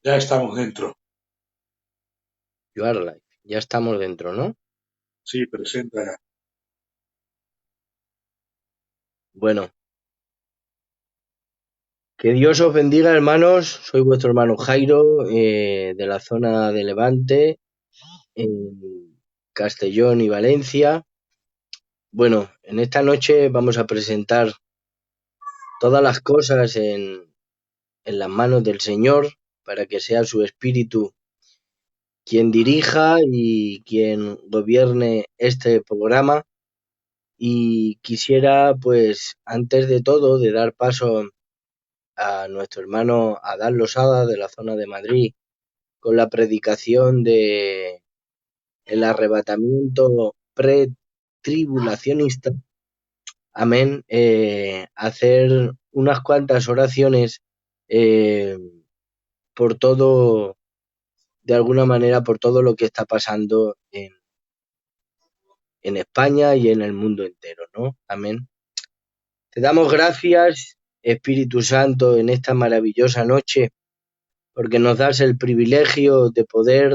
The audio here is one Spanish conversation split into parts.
Ya estamos dentro. You are live. Ya estamos dentro, ¿no? Sí, presenta ya. Bueno, que Dios os bendiga, hermanos. Soy vuestro hermano Jairo, de la zona de Levante, en Castellón y Valencia. Bueno, en esta noche vamos a presentar todas las cosas en las manos del Señor para que sea su Espíritu quien dirija y quien gobierne este programa. Y quisiera, pues, antes de todo, de dar paso a nuestro hermano Adán Losada de la zona de Madrid con la predicación de el arrebatamiento pretribulacionista. Amén. Hacer unas cuantas oraciones eh, por todo, de alguna manera, por todo lo que está pasando en España y en el mundo entero, ¿no? Amén. Te damos gracias, Espíritu Santo, en esta maravillosa noche porque nos das el privilegio de poder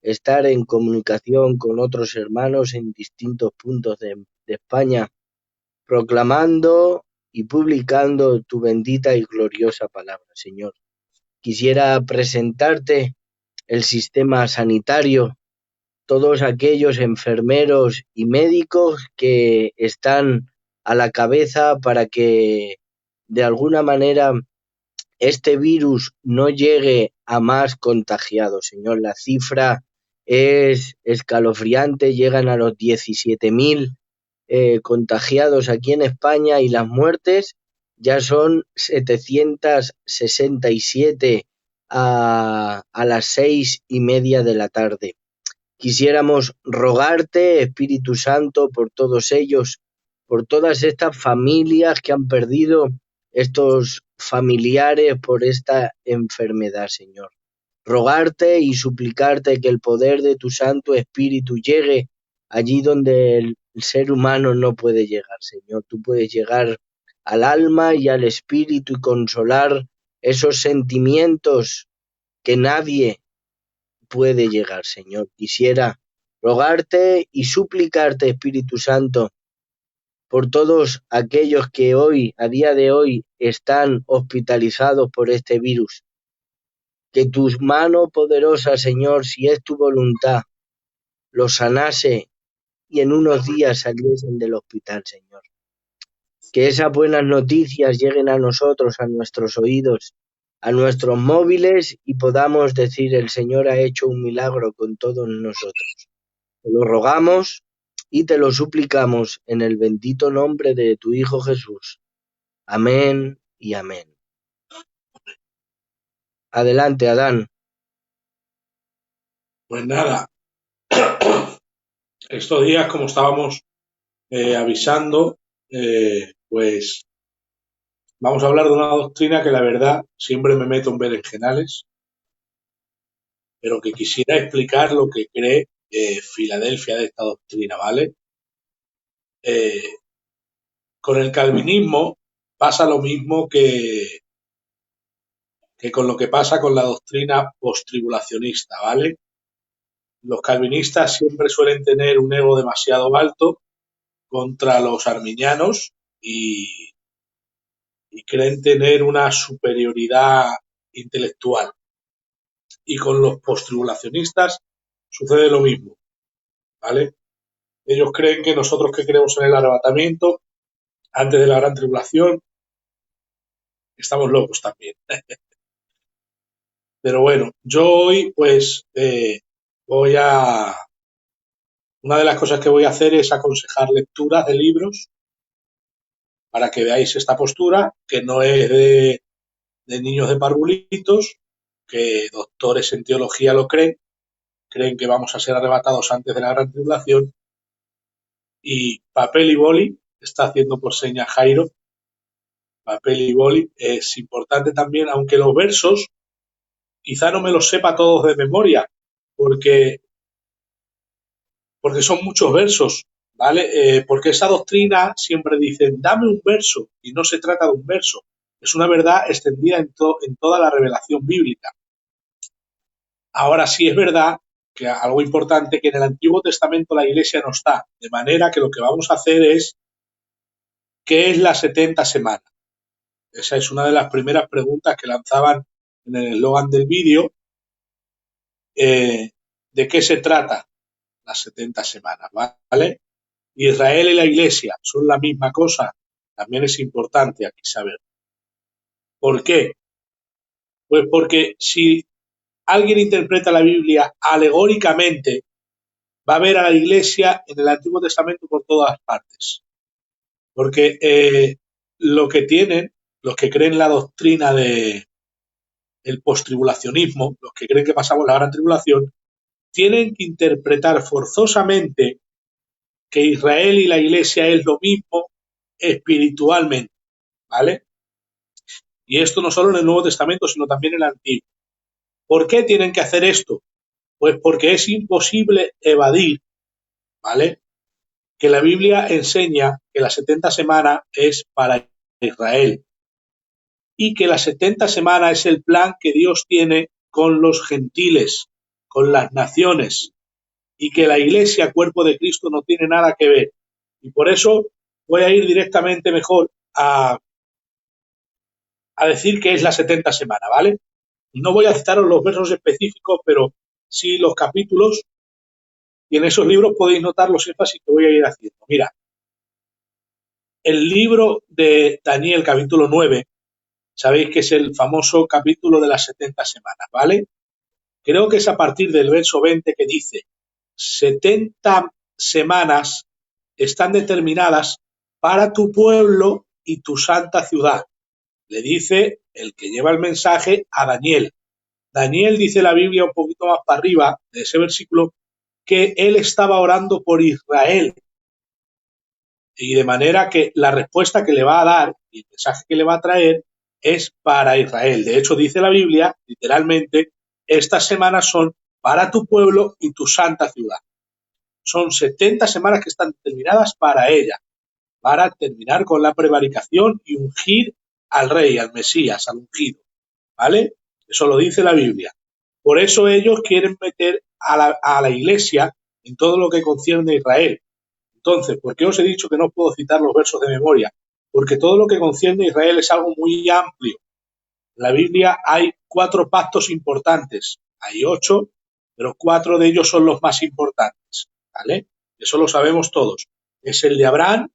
estar en comunicación con otros hermanos en distintos puntos de España, proclamando y publicando tu bendita y gloriosa palabra, Señor. Quisiera presentarte el sistema sanitario, todos aquellos enfermeros y médicos que están a la cabeza para que de alguna manera este virus no llegue a más contagiados, Señor. La cifra es escalofriante, llegan a los 17.000 contagiados aquí en España y las muertes ya son 767 a las 6:30 de la tarde. Quisiéramos rogarte, Espíritu Santo, por todos ellos, por todas estas familias que han perdido estos familiares por esta enfermedad, Señor. Rogarte y suplicarte que el poder de tu Santo Espíritu llegue allí donde el ser humano no puede llegar, Señor. Tú puedes llegar al alma y al espíritu y consolar esos sentimientos que nadie puede llegar, Señor. Quisiera rogarte y suplicarte, Espíritu Santo, por todos aquellos que hoy, a día de hoy, están hospitalizados por este virus. Que tu mano poderosa, Señor, si es tu voluntad, los sanase y en unos días saliesen del hospital, Señor. Que esas buenas noticias lleguen a nosotros, a nuestros oídos, a nuestros móviles y podamos decir, el Señor ha hecho un milagro con todos nosotros. Te lo rogamos y te lo suplicamos en el bendito nombre de tu Hijo Jesús. Amén y amén. Adelante, Adán. Pues nada, estos días, como estábamos avisando, pues vamos a hablar de una doctrina que la verdad siempre me meto en berenjenales, pero que quisiera explicar lo que cree Filadelfia de esta doctrina, ¿vale? Eh, con el calvinismo pasa lo mismo que con lo que pasa con la doctrina postribulacionista, ¿vale? Los calvinistas siempre suelen tener un ego demasiado alto contra los arminianos y, y creen tener una superioridad intelectual. Y con los postribulacionistas sucede lo mismo, ¿vale? Ellos creen que nosotros que creemos en el arrebatamiento, antes de la gran tribulación, estamos locos también. Pero bueno, yo hoy pues voy a... Una de las cosas que voy a hacer es aconsejar lecturas de libros para que veáis esta postura, que no es de niños de parvulitos, que doctores en teología lo creen que vamos a ser arrebatados antes de la gran tribulación, y papel y boli, está haciendo por señas Jairo, papel y boli, es importante también, aunque los versos quizá no me los sepa todos de memoria, porque, porque son muchos versos, ¿vale? Porque esa doctrina siempre dicen, dame un verso, y no se trata de un verso, es una verdad extendida en toda la revelación bíblica. Ahora sí es verdad que algo importante, que en el Antiguo Testamento la Iglesia no está, de manera que lo que vamos a hacer es, ¿qué es la 70 semana? Esa es una de las primeras preguntas que lanzaban en el eslogan del vídeo. ¿De qué se trata las 70 semanas? ¿Vale? Israel y la Iglesia son la misma cosa. También es importante aquí saber. ¿Por qué? Pues porque si alguien interpreta la Biblia alegóricamente, va a ver a la Iglesia en el Antiguo Testamento por todas partes. Porque lo que tienen, los que creen la doctrina de el postribulacionismo, los que creen que pasamos la gran tribulación, tienen que interpretar forzosamente que Israel y la Iglesia es lo mismo espiritualmente, ¿vale? Y esto no solo en el Nuevo Testamento, sino también en el Antiguo. ¿Por qué tienen que hacer esto? Pues porque es imposible evadir, ¿vale?, que la Biblia enseña que las 70 semanas es para Israel y que las 70 semanas es el plan que Dios tiene con los gentiles, con las naciones, y que la Iglesia, cuerpo de Cristo, no tiene nada que ver. Y por eso voy a ir directamente mejor a decir que es la 70 semana, ¿vale? No voy a citaros los versos específicos, pero sí los capítulos, y en esos libros podéis notar los énfasis que voy a ir haciendo. Mira, el libro de Daniel, capítulo 9, sabéis que es el famoso capítulo de las 70 semanas, ¿vale? Creo que es a partir del verso 20 que dice: 70 semanas están determinadas para tu pueblo y tu santa ciudad. Le dice el que lleva el mensaje a Daniel. Daniel, dice la Biblia un poquito más para arriba de ese versículo, que él estaba orando por Israel. Y de manera que la respuesta que le va a dar y el mensaje que le va a traer es para Israel. De hecho, dice la Biblia, literalmente, estas semanas son para tu pueblo y tu santa ciudad. Son 70 semanas que están determinadas para ella, para terminar con la prevaricación y ungir al rey, al Mesías, al ungido. ¿Vale? Eso lo dice la Biblia. Por eso ellos quieren meter a la Iglesia en todo lo que concierne a Israel. Entonces, ¿por qué os he dicho que no puedo citar los versos de memoria? Porque todo lo que concierne a Israel es algo muy amplio. En la Biblia hay 4 pactos importantes. Hay 8, pero 4 de ellos son los más importantes. ¿Vale? Eso lo sabemos todos. Es el de Abraham,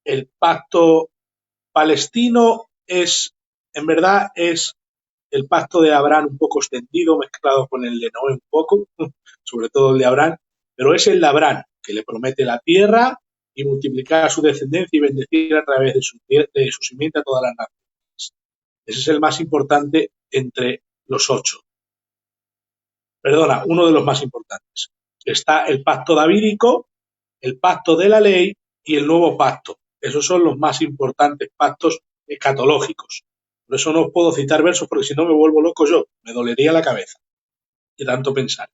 el pacto palestino en verdad, es el pacto de Abraham un poco extendido, mezclado con el de Noé un poco, sobre todo el de Abraham, pero es el de Abraham, que le promete la tierra y multiplicar a su descendencia y bendecir a través de su simiente a todas las naciones. Ese es el más importante entre los 8. Perdona, uno de los más importantes. Está el pacto davídico, el pacto de la ley y el nuevo pacto. Esos son los más importantes pactos escatológicos. Por eso no os puedo citar versos, porque si no me vuelvo loco yo, me dolería la cabeza de tanto pensar.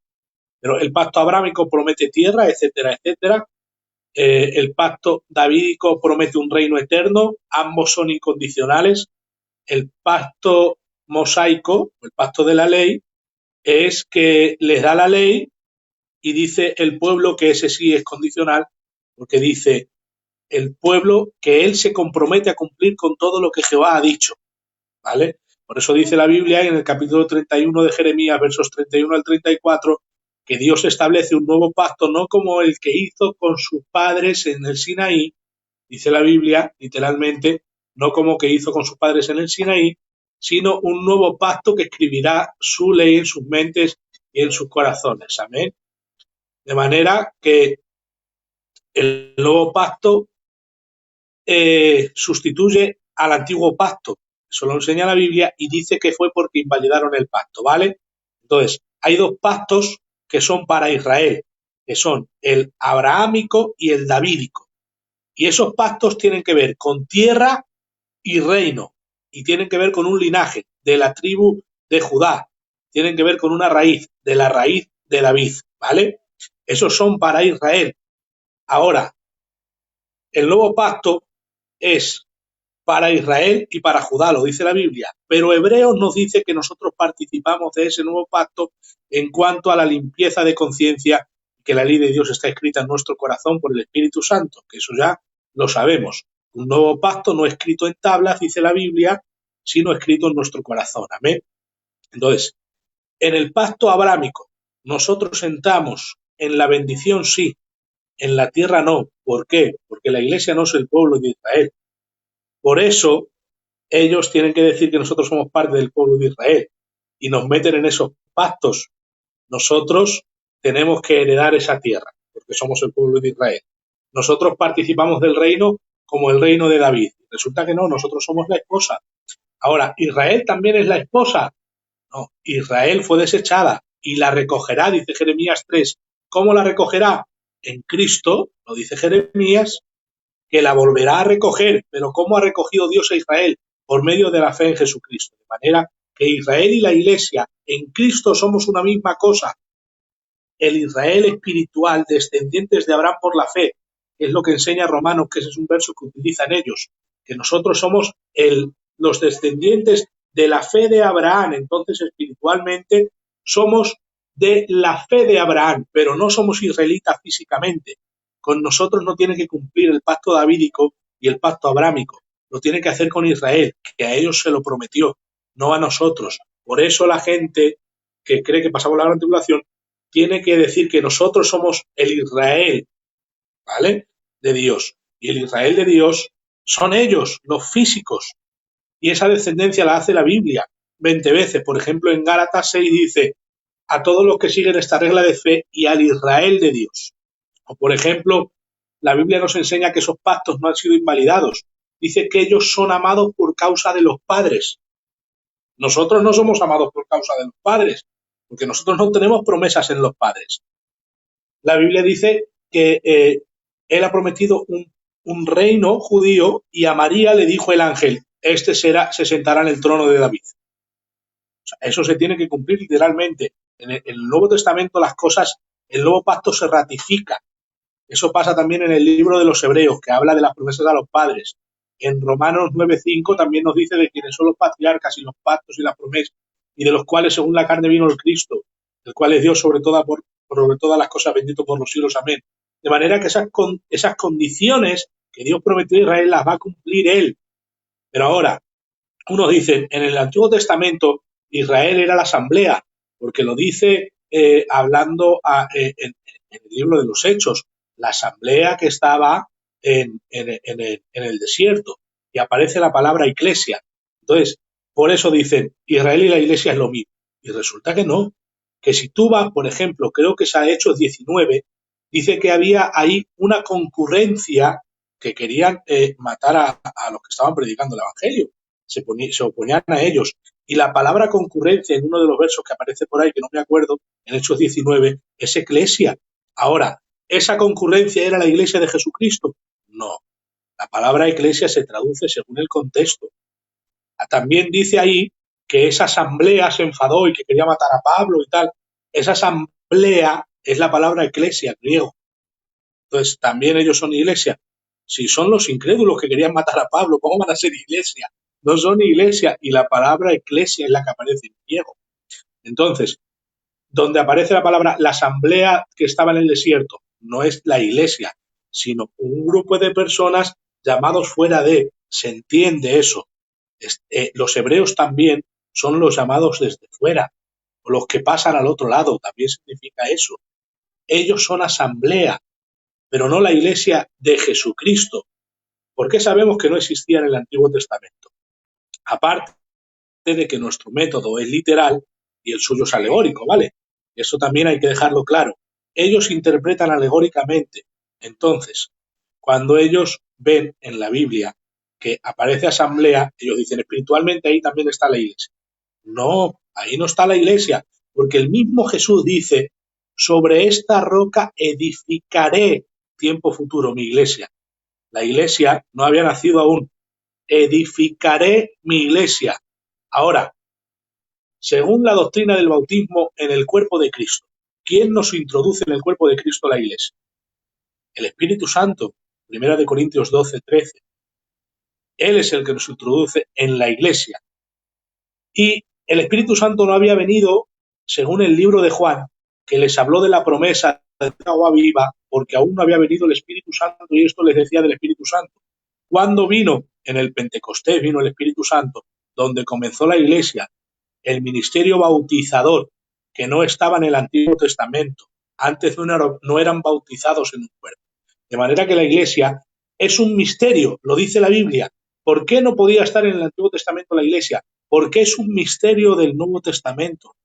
Pero el pacto abrámico promete tierra, etcétera, etcétera. El pacto davídico promete un reino eterno, ambos son incondicionales. El pacto mosaico, el pacto de la ley, es que les da la ley y dice el pueblo que ese sí es condicional, porque dice el pueblo que él se compromete a cumplir con todo lo que Jehová ha dicho, ¿vale? Por eso dice la Biblia en el capítulo 31 de Jeremías, versos 31 al 34, que Dios establece un nuevo pacto, no como el que hizo con sus padres en el Sinaí, dice la Biblia, literalmente, no como que hizo con sus padres en el Sinaí, sino un nuevo pacto que escribirá su ley en sus mentes y en sus corazones. Amén. De manera que el nuevo pacto sustituye al antiguo pacto. Eso lo enseña la Biblia y dice que fue porque invalidaron el pacto, ¿vale? Entonces, hay 2 pactos que son para Israel, que son el abrahámico y el davídico. Y esos pactos tienen que ver con tierra y reino, y tienen que ver con un linaje de la tribu de Judá, tienen que ver con una raíz, de la raíz de David, ¿vale? Esos son para Israel. Ahora, el nuevo pacto es para Israel y para Judá, lo dice la Biblia. Pero Hebreos nos dice que nosotros participamos de ese nuevo pacto en cuanto a la limpieza de conciencia, que la ley de Dios está escrita en nuestro corazón por el Espíritu Santo, que eso ya lo sabemos. Un nuevo pacto no escrito en tablas, dice la Biblia, sino escrito en nuestro corazón. Amén. Entonces, en el pacto abrámico, nosotros entramos en la bendición, sí, en la tierra no. ¿Por qué? Porque la iglesia no es el pueblo de Israel. Por eso, ellos tienen que decir que nosotros somos parte del pueblo de Israel y nos meten en esos pactos. Nosotros tenemos que heredar esa tierra, porque somos el pueblo de Israel. Nosotros participamos del reino como el reino de David. Resulta que no, nosotros somos la esposa. Ahora, ¿Israel también es la esposa? No, Israel fue desechada y la recogerá, dice Jeremías 3. ¿Cómo la recogerá? En Cristo, lo dice Jeremías, que la volverá a recoger. Pero ¿cómo ha recogido Dios a Israel? Por medio de la fe en Jesucristo. De manera que Israel y la Iglesia en Cristo somos una misma cosa. El Israel espiritual, descendientes de Abraham por la fe, que es lo que enseña Romanos, que ese es un verso que utilizan ellos, que nosotros somos los descendientes de la fe de Abraham. Entonces, espiritualmente, somos de la fe de Abraham, pero no somos israelitas físicamente. Con nosotros no tiene que cumplir el pacto davídico y el pacto abrámico. Lo tiene que hacer con Israel, que a ellos se lo prometió, no a nosotros. Por eso la gente que cree que pasamos la gran tribulación tiene que decir que nosotros somos el Israel, ¿vale? De Dios. Y el Israel de Dios son ellos, los físicos. Y esa descendencia la hace la Biblia 20 veces. Por ejemplo, en Gálatas 6 dice, a todos los que siguen esta regla de fe y al Israel de Dios. O por ejemplo, la Biblia nos enseña que esos pactos no han sido invalidados. Dice que ellos son amados por causa de los padres. Nosotros no somos amados por causa de los padres, porque nosotros no tenemos promesas en los padres. La Biblia dice que él ha prometido un reino judío y a María le dijo el ángel, se sentará en el trono de David. O sea, eso se tiene que cumplir literalmente. En el Nuevo Testamento las cosas, el nuevo pacto se ratifica. Eso pasa también en el libro de los Hebreos, que habla de las promesas a los padres. En Romanos 9:5 también nos dice de quiénes son los patriarcas y los pactos y las promesas, y de los cuales según la carne vino el Cristo, el cual es Dios sobre todas las cosas, bendito por los siglos, amén. De manera que esas condiciones que Dios prometió a Israel las va a cumplir Él. Pero ahora, unos dicen, en el Antiguo Testamento Israel era la asamblea, porque lo dice hablando en el libro de los Hechos, la asamblea que estaba en el desierto, y aparece la palabra iglesia. Entonces, por eso dicen, Israel y la iglesia es lo mismo. Y resulta que no, que si tú vas, por ejemplo, creo que es a Hechos 19, dice que había ahí una concurrencia que querían matar a los que estaban predicando el Evangelio. Se oponían a ellos. Y la palabra concurrencia en uno de los versos que aparece por ahí, que no me acuerdo, en Hechos 19, es eclesia. Ahora, ¿esa concurrencia era la iglesia de Jesucristo? No. La palabra iglesia se traduce según el contexto. También dice ahí que esa asamblea se enfadó y que quería matar a Pablo y tal. Esa asamblea es la palabra eclesia, griego. Entonces, también ellos son iglesia. Si son los incrédulos que querían matar a Pablo, ¿cómo van a ser iglesia? No son iglesia, y la palabra eclesia es la que aparece en griego. Entonces, donde aparece la palabra, la asamblea que estaba en el desierto, no es la iglesia, sino un grupo de personas llamados fuera de, se entiende eso. Los hebreos también son los llamados desde fuera, o los que pasan al otro lado, también significa eso. Ellos son asamblea, pero no la iglesia de Jesucristo. ¿Por qué sabemos que no existía en el Antiguo Testamento? Aparte de que nuestro método es literal y el suyo es alegórico, ¿vale? Eso también hay que dejarlo claro. Ellos interpretan alegóricamente. Entonces, cuando ellos ven en la Biblia que aparece asamblea, ellos dicen espiritualmente ahí también está la iglesia. No, ahí no está la iglesia, porque el mismo Jesús dice, sobre esta roca edificaré tiempo futuro mi iglesia. La iglesia no había nacido aún. Edificaré mi iglesia. Ahora, según la doctrina del bautismo en el cuerpo de Cristo, ¿quién nos introduce en el cuerpo de Cristo la iglesia? El Espíritu Santo, 1 Corintios 12:13. Él es el que nos introduce en la Iglesia. Y el Espíritu Santo no había venido, según el libro de Juan, que les habló de la promesa de agua viva, porque aún no había venido el Espíritu Santo, y esto les decía del Espíritu Santo. Cuando vino en el Pentecostés, vino el Espíritu Santo, donde comenzó la Iglesia, el ministerio bautizador, que no estaba en el Antiguo Testamento. Antes no eran bautizados en un cuerpo. De manera que la Iglesia es un misterio, lo dice la Biblia. ¿Por qué no podía estar en el Antiguo Testamento la Iglesia? Porque es un misterio del Nuevo Testamento.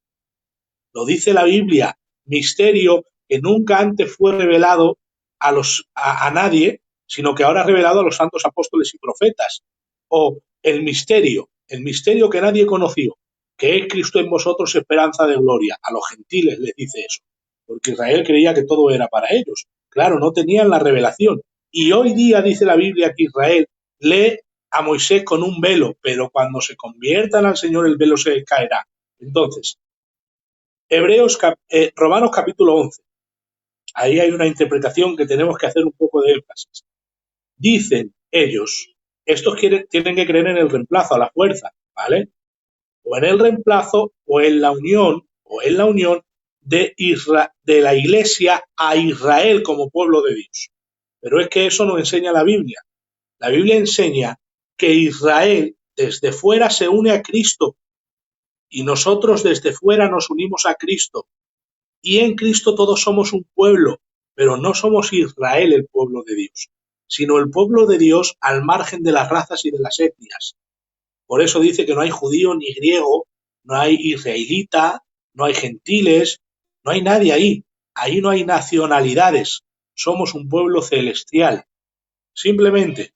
Lo dice la Biblia, misterio que nunca antes fue revelado a nadie, sino que ahora es revelado a los santos apóstoles y profetas. O el misterio que nadie conoció, que es Cristo en vosotros, esperanza de gloria. A los gentiles les dice eso, porque Israel creía que todo era para ellos. Claro, no tenían la revelación. Y hoy día dice la Biblia que Israel lee a Moisés con un velo, pero cuando se conviertan al Señor el velo se caerá. Entonces, Romanos capítulo 11. Ahí hay una interpretación que tenemos que hacer un poco de énfasis. Dicen ellos, estos tienen que creer en el reemplazo, a la fuerza, ¿vale? O en el reemplazo o en la unión de la Iglesia a Israel como pueblo de Dios. Pero es que eso no enseña la Biblia. La Biblia enseña que Israel desde fuera se une a Cristo y nosotros desde fuera nos unimos a Cristo. Y en Cristo todos somos un pueblo, pero no somos Israel el pueblo de Dios, sino el pueblo de Dios al margen de las razas y de las etnias. Por eso dice que no hay judío ni griego, no hay israelita, no hay gentiles, no hay nadie ahí. Ahí no hay nacionalidades. Somos un pueblo celestial. Simplemente,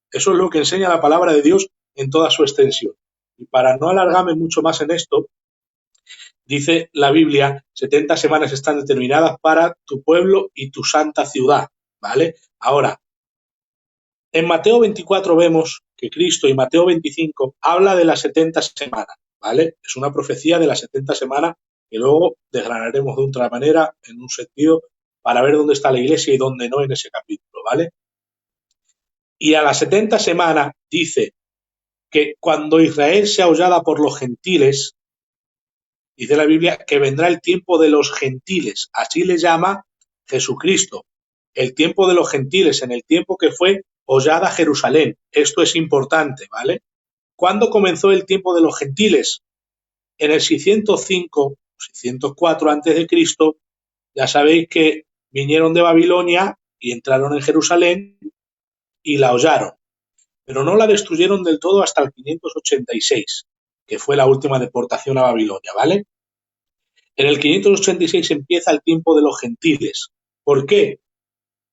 eso es lo que enseña la palabra de Dios en toda su extensión. Y para no alargarme mucho más en esto, dice la Biblia, 70 semanas están determinadas para tu pueblo y tu santa ciudad, ¿vale? Ahora, en Mateo 24 vemos que Cristo, y Mateo 25 habla de las 70 semanas, ¿vale? Es una profecía de las 70 semanas que luego desgranaremos de otra manera, en un sentido, para ver dónde está la iglesia y dónde no en ese capítulo, ¿vale? Y a las 70 semanas dice que cuando Israel sea hollada por los gentiles, dice la Biblia que vendrá el tiempo de los gentiles, así le llama Jesucristo, el tiempo de los gentiles, en el tiempo que fue hollada Jerusalén. Esto es importante, ¿vale? ¿Cuándo comenzó el tiempo de los gentiles? En el 605, 604 antes de Cristo, ya sabéis que vinieron de Babilonia y entraron en Jerusalén y la hollaron, pero no la destruyeron del todo hasta el 586, que fue la última deportación a Babilonia, ¿vale? En el 586 empieza el tiempo de los gentiles. ¿Por qué?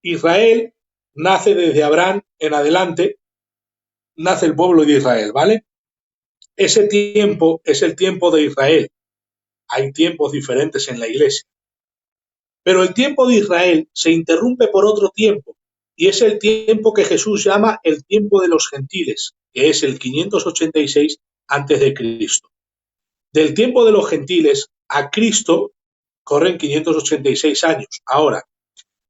Israel nace desde Abraham en adelante, nace el pueblo de Israel, ¿vale? Ese tiempo es el tiempo de Israel. Hay tiempos diferentes en la iglesia. Pero el tiempo de Israel se interrumpe por otro tiempo, y es el tiempo que Jesús llama el tiempo de los gentiles, que es el 586 antes de Cristo. Del tiempo de los gentiles a Cristo corren 586 años. Ahora,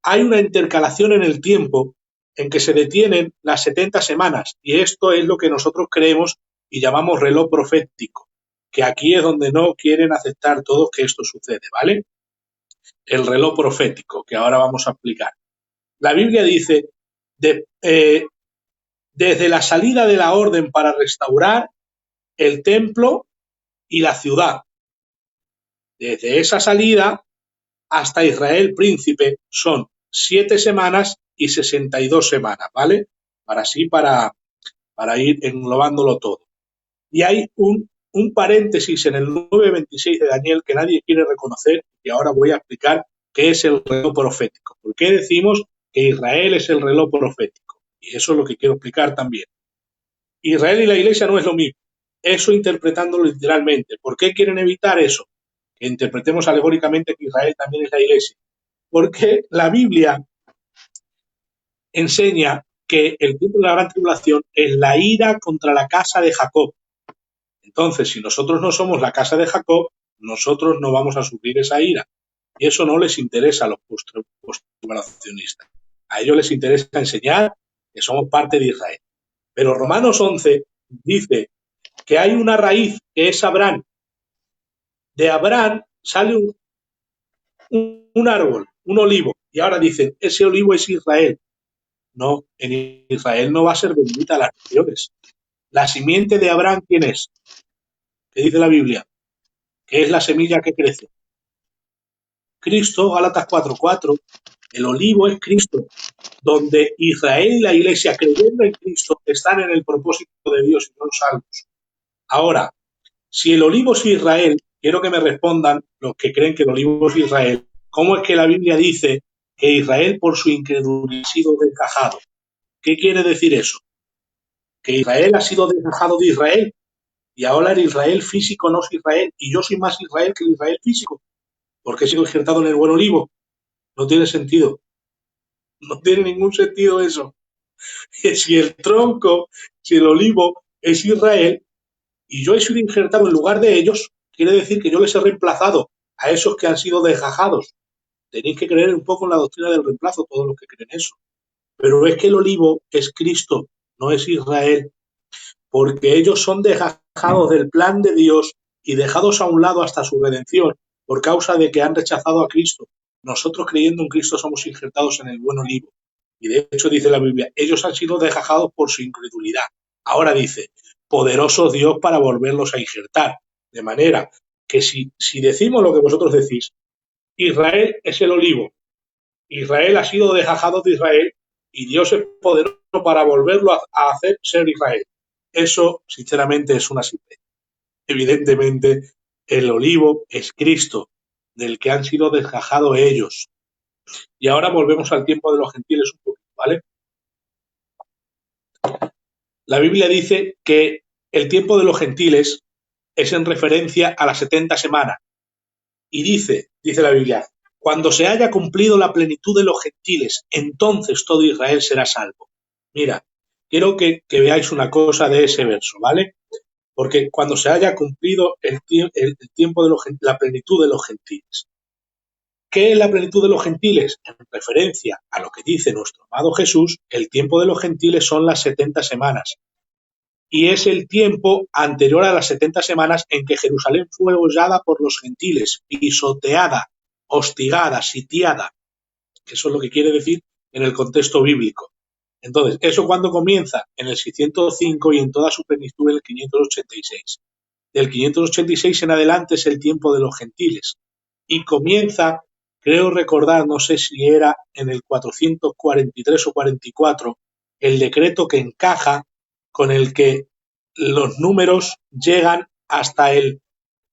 hay una intercalación en el tiempo en que se detienen las 70 semanas, y esto es lo que nosotros creemos y llamamos reloj profético, que aquí es donde no quieren aceptar todos que esto sucede, ¿vale? El reloj profético, que ahora vamos a explicar. La Biblia dice, desde la salida de la orden para restaurar el templo y la ciudad, desde esa salida hasta Israel príncipe son 7 semanas y 62 semanas, ¿vale? Para ir englobándolo todo. Y hay un paréntesis en el 9:26 de Daniel que nadie quiere reconocer, y ahora voy a explicar qué es el reloj profético. ¿Por qué decimos que Israel es el reloj profético? Y eso es lo que quiero explicar también. Israel y la iglesia no es lo mismo. Eso interpretándolo literalmente. ¿Por qué quieren evitar eso? Que interpretemos alegóricamente que Israel también es la iglesia. Porque la Biblia enseña que el tiempo de la gran tribulación es la ira contra la casa de Jacob. Entonces, si nosotros no somos la casa de Jacob, nosotros no vamos a sufrir esa ira. Y eso no les interesa a los post-tribulacionistas. A ellos les interesa enseñar que somos parte de Israel. Pero Romanos 11 dice que hay una raíz que es Abraham. De Abraham sale un árbol, un olivo, y ahora dicen, ese olivo es Israel. No, en Israel no va a ser bendita a las naciones. La simiente de Abraham, ¿quién es? ¿Qué dice la Biblia? Que es la semilla que crece. Cristo, Gálatas 4:4, el olivo es Cristo, donde Israel y la iglesia creyendo en Cristo están en el propósito de Dios y son salvos. Ahora, si el olivo es Israel, quiero que me respondan los que creen que el olivo es Israel, ¿cómo es que la Biblia dice que Israel por su incredulidad ha sido desgajado? ¿Qué quiere decir eso? Que Israel ha sido desgajado de Israel y ahora el Israel físico no es Israel y yo soy más Israel que el Israel físico porque he sido injertado en el buen olivo. No tiene sentido. No tiene ningún sentido eso. Si el tronco, si el olivo es Israel y yo he sido injertado en lugar de ellos, quiere decir que yo les he reemplazado a esos que han sido desgajados. Tenéis que creer un poco en la doctrina del reemplazo, todos los que creen eso. Pero es que el olivo es Cristo, no es Israel, porque ellos son desgajados del plan de Dios y dejados a un lado hasta su redención por causa de que han rechazado a Cristo. Nosotros creyendo en Cristo somos injertados en el buen olivo. Y de hecho dice la Biblia, ellos han sido desgajados por su incredulidad. Ahora dice, poderoso Dios para volverlos a injertar. De manera que si decimos lo que vosotros decís, Israel es el olivo, Israel ha sido desgajado de Israel y Dios es poderoso para volverlo a hacer ser Israel. Eso, sinceramente, es una simple. Evidentemente, el olivo es Cristo, del que han sido desgajados ellos. Y ahora volvemos al tiempo de los gentiles un poquito, ¿vale? La Biblia dice que el tiempo de los gentiles es en referencia a las 70 semanas. Y dice la Biblia, cuando se haya cumplido la plenitud de los gentiles, entonces todo Israel será salvo. Mira, quiero que veáis una cosa de ese verso, ¿vale? Porque cuando se haya cumplido el tiempo de la plenitud de los gentiles. ¿Qué es la plenitud de los gentiles? En referencia a lo que dice nuestro amado Jesús, el tiempo de los gentiles son las 70 semanas. Y es el tiempo anterior a las 70 semanas en que Jerusalén fue hollada por los gentiles, pisoteada, hostigada, sitiada. Eso es lo que quiere decir en el contexto bíblico. Entonces, ¿eso cuándo comienza? En el 605 y en toda su plenitud en el 586. Del 586 en adelante es el tiempo de los gentiles. Y comienza, creo recordar, no sé si era en el 443 o 44, el decreto que encaja con el que los números llegan hasta el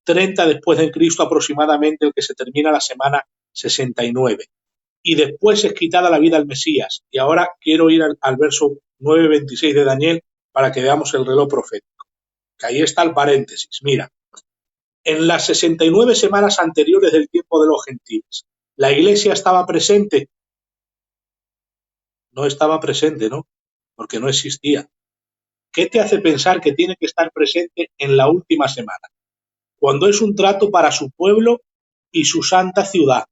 30 después de Cristo aproximadamente, el que se termina la semana 69. Y después es quitada la vida al Mesías. Y ahora quiero ir al verso 9:26 de Daniel para que veamos el reloj profético. Que ahí está el paréntesis. Mira, en las 69 semanas anteriores del tiempo de los gentiles, ¿la iglesia estaba presente? No estaba presente, ¿no? Porque no existía. ¿Qué te hace pensar que tiene que estar presente en la última semana? Cuando es un trato para su pueblo y su santa ciudad.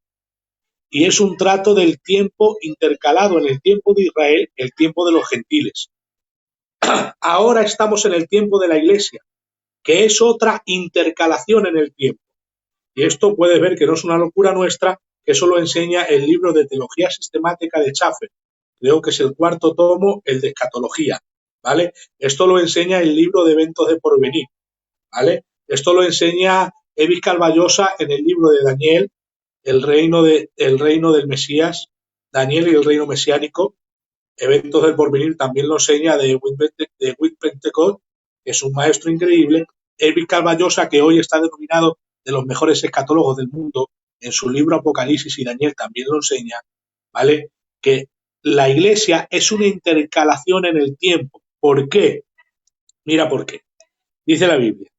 Y es un trato del tiempo intercalado en el tiempo de Israel, el tiempo de los gentiles. Ahora estamos en el tiempo de la iglesia, que es otra intercalación en el tiempo. Y esto puedes ver que no es una locura nuestra, que eso lo enseña el libro de Teología Sistemática de Schaffer. Creo que es el cuarto tomo, el de Escatología, ¿vale? Esto lo enseña el libro de Eventos de Porvenir, ¿vale? Esto lo enseña Evis Calvallosa en el libro de Daniel, el reino del Mesías, Daniel y el reino mesiánico. Eventos del Porvenir también lo enseña de Whit Pentecost, que es un maestro increíble. Evis Calvallosa, que hoy está denominado de los mejores escatólogos del mundo, en su libro Apocalipsis y Daniel también lo enseña, ¿vale? Que la iglesia es una intercalación en el tiempo. ¿Por qué? Mira por qué. Dice la Biblia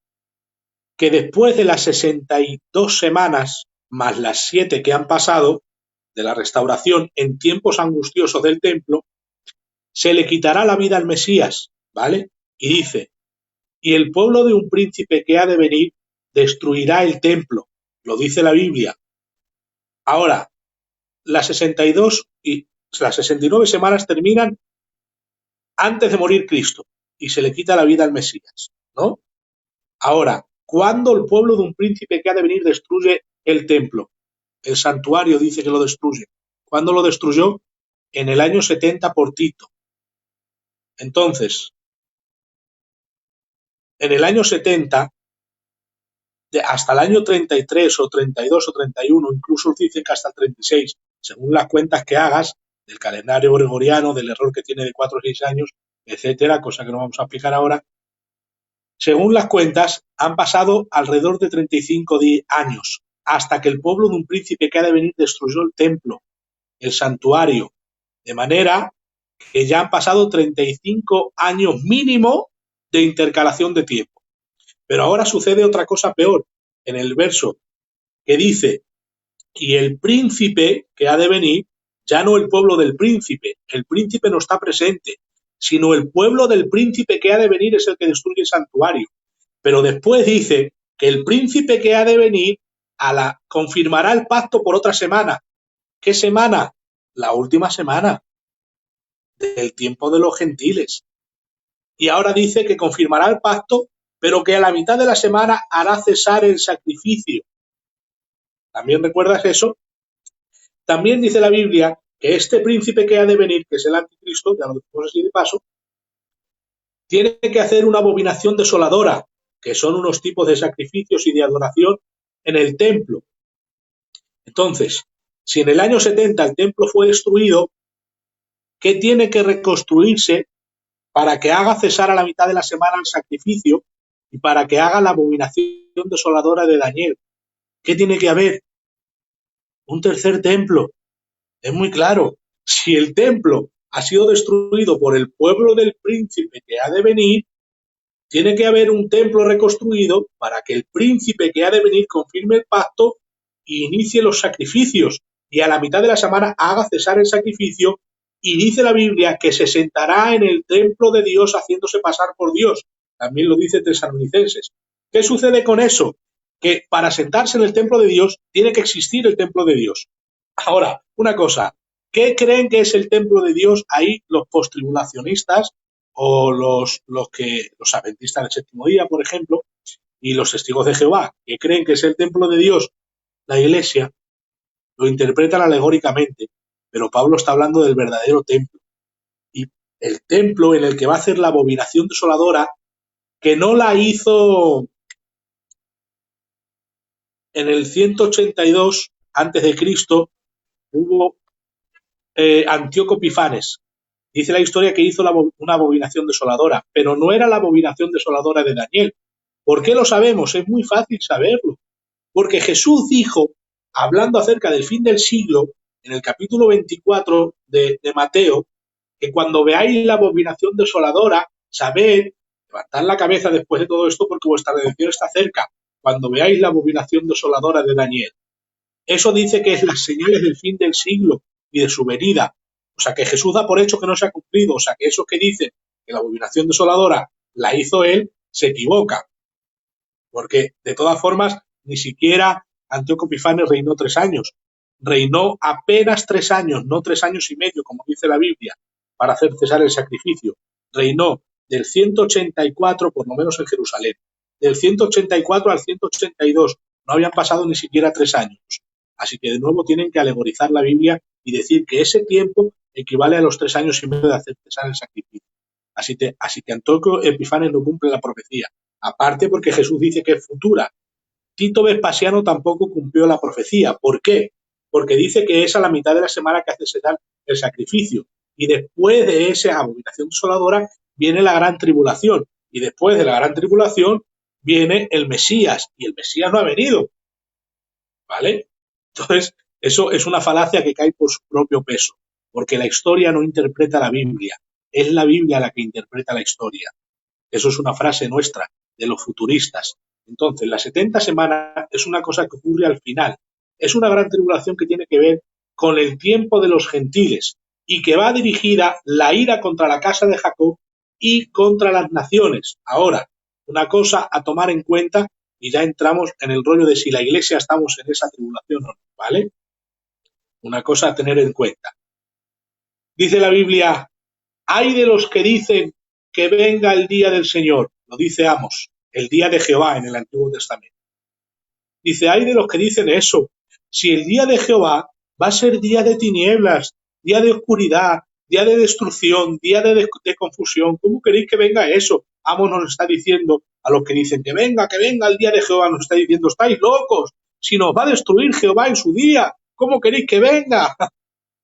que después de las 62 semanas más las 7 que han pasado de la restauración en tiempos angustiosos del templo, se le quitará la vida al Mesías, ¿vale? Y dice, y el pueblo de un príncipe que ha de venir destruirá el templo, lo dice la Biblia. Ahora, las 62 y las 69 semanas terminan antes de morir Cristo, y se le quita la vida al Mesías, ¿no? Ahora, ¿cuándo el pueblo de un príncipe que ha de venir destruye el templo? El santuario dice que lo destruye. ¿Cuándo lo destruyó? En el año 70 por Tito. Entonces, en el año 70, hasta el año 33 o 32 o 31, incluso dicen que hasta el 36, según las cuentas que hagas del calendario gregoriano, del error que tiene de 4 o 6 años, etcétera, cosa que no vamos a explicar ahora. Según las cuentas, han pasado alrededor de 35 años, hasta que el pueblo de un príncipe que ha de venir destruyó el templo, el santuario, de manera que ya han pasado 35 años mínimo de intercalación de tiempo. Pero ahora sucede otra cosa peor, en el verso que dice, y el príncipe que ha de venir, ya no el pueblo del príncipe, el príncipe no está presente, sino el pueblo del príncipe que ha de venir es el que destruye el santuario. Pero después dice que el príncipe que ha de venir confirmará el pacto por otra semana. ¿Qué semana? La última semana del tiempo de los gentiles. Y ahora dice que confirmará el pacto, pero que a la mitad de la semana hará cesar el sacrificio. ¿También recuerdas eso? También dice la Biblia que este príncipe que ha de venir, que es el anticristo, ya lo decimos así de paso, tiene que hacer una abominación desoladora, que son unos tipos de sacrificios y de adoración en el templo. Entonces, si en el año 70 el templo fue destruido, ¿qué tiene que reconstruirse para que haga cesar a la mitad de la semana el sacrificio y para que haga la abominación desoladora de Daniel? ¿Qué tiene que haber? Un tercer templo. Es muy claro. Si el templo ha sido destruido por el pueblo del príncipe que ha de venir, tiene que haber un templo reconstruido para que el príncipe que ha de venir confirme el pacto e inicie los sacrificios y a la mitad de la semana haga cesar el sacrificio, y dice la Biblia que se sentará en el templo de Dios haciéndose pasar por Dios. También lo dice Tesalonicenses. ¿Qué sucede con eso? Que para sentarse en el templo de Dios tiene que existir el templo de Dios. Ahora, una cosa, ¿qué creen que es el templo de Dios ahí los postribulacionistas o los adventistas del séptimo día, por ejemplo, y los testigos de Jehová, que creen que es el templo de Dios, la iglesia? Lo interpretan alegóricamente, pero Pablo está hablando del verdadero templo. Y el templo en el que va a hacer la abominación desoladora, que no la hizo en el 182 antes de Cristo, hubo Antíoco Epifanes. Dice la historia que hizo una abominación desoladora, pero no era la abominación desoladora de Daniel. ¿Por qué lo sabemos? Es muy fácil saberlo. Porque Jesús dijo, hablando acerca del fin del siglo, en el capítulo 24 de Mateo, que cuando veáis la abominación desoladora, sabed, levantad la cabeza después de todo esto porque vuestra redención está cerca. Cuando veáis la abominación desoladora de Daniel. Eso dice que es las señales del fin del siglo y de su venida. O sea, que Jesús da por hecho que no se ha cumplido. O sea, que esos que dicen que la abominación desoladora la hizo él, se equivoca. Porque, de todas formas, ni siquiera Antíoco Epifanes reinó 3 años. Reinó apenas 3 años, no 3 años y medio, como dice la Biblia, para hacer cesar el sacrificio. Reinó del 184, por lo menos en Jerusalén. Del 184 al 182. No habían pasado ni siquiera 3 años. Así que de nuevo tienen que alegorizar la Biblia y decir que ese tiempo equivale a los 3 años y medio de hacer cesar el sacrificio. Así que Antíoco Epifanes no cumple la profecía. Aparte porque Jesús dice que es futura. Tito Vespasiano tampoco cumplió la profecía. ¿Por qué? Porque dice que es a la mitad de la semana que hace cesar el sacrificio. Y después de esa abominación desoladora viene la gran tribulación. Y después de la gran tribulación viene el Mesías. Y el Mesías no ha venido. ¿Vale? Entonces, eso es una falacia que cae por su propio peso. Porque la historia no interpreta la Biblia. Es la Biblia la que interpreta la historia. Eso es una frase nuestra, de los futuristas. Entonces, las 70 semanas es una cosa que ocurre al final. Es una gran tribulación que tiene que ver con el tiempo de los gentiles y que va dirigida la ira contra la casa de Jacob y contra las naciones. Ahora, una cosa a tomar en cuenta, y ya entramos en el rollo de si la iglesia estamos en esa tribulación o no, ¿vale? Una cosa a tener en cuenta. Dice la Biblia, hay de los que dicen que venga el día del Señor. Lo dice Amos, el día de Jehová en el Antiguo Testamento. Dice, ay de los que dicen eso. Si el día de Jehová va a ser día de tinieblas, día de oscuridad, día de destrucción, día de confusión, ¿cómo queréis que venga eso? Amos nos está diciendo a los que dicen que venga el día de Jehová, nos está diciendo, estáis locos, si nos va a destruir Jehová en su día, ¿cómo queréis que venga?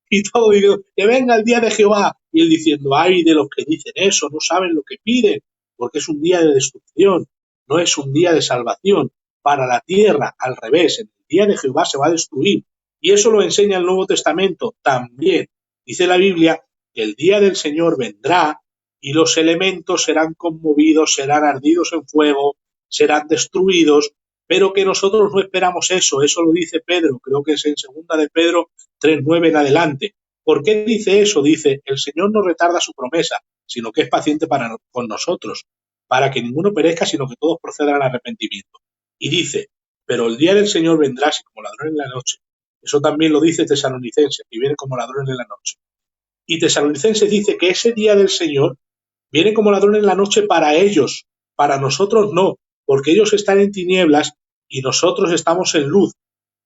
Y todo diciendo, que venga el día de Jehová. Y él diciendo, ay de los que dicen eso, no saben lo que piden, porque es un día de destrucción, no es un día de salvación. Para la tierra, al revés, en el día de Jehová se va a destruir. Y eso lo enseña el Nuevo Testamento también. Dice la Biblia que el día del Señor vendrá y los elementos serán conmovidos, serán ardidos en fuego, serán destruidos, pero que nosotros no esperamos eso. Eso lo dice Pedro, creo que es en segunda de Pedro 3:9 en adelante. ¿Por qué dice eso? Dice, el Señor no retarda su promesa, sino que es paciente con nosotros, para que ninguno perezca, sino que todos procedan al arrepentimiento. Y dice, pero el día del Señor vendrá así como ladrón en la noche. Eso también lo dice Tesalonicenses, que viene como ladrón en la noche. Y Tesalonicenses dice que ese día del Señor viene como ladrón en la noche para ellos, para nosotros no, porque ellos están en tinieblas y nosotros estamos en luz.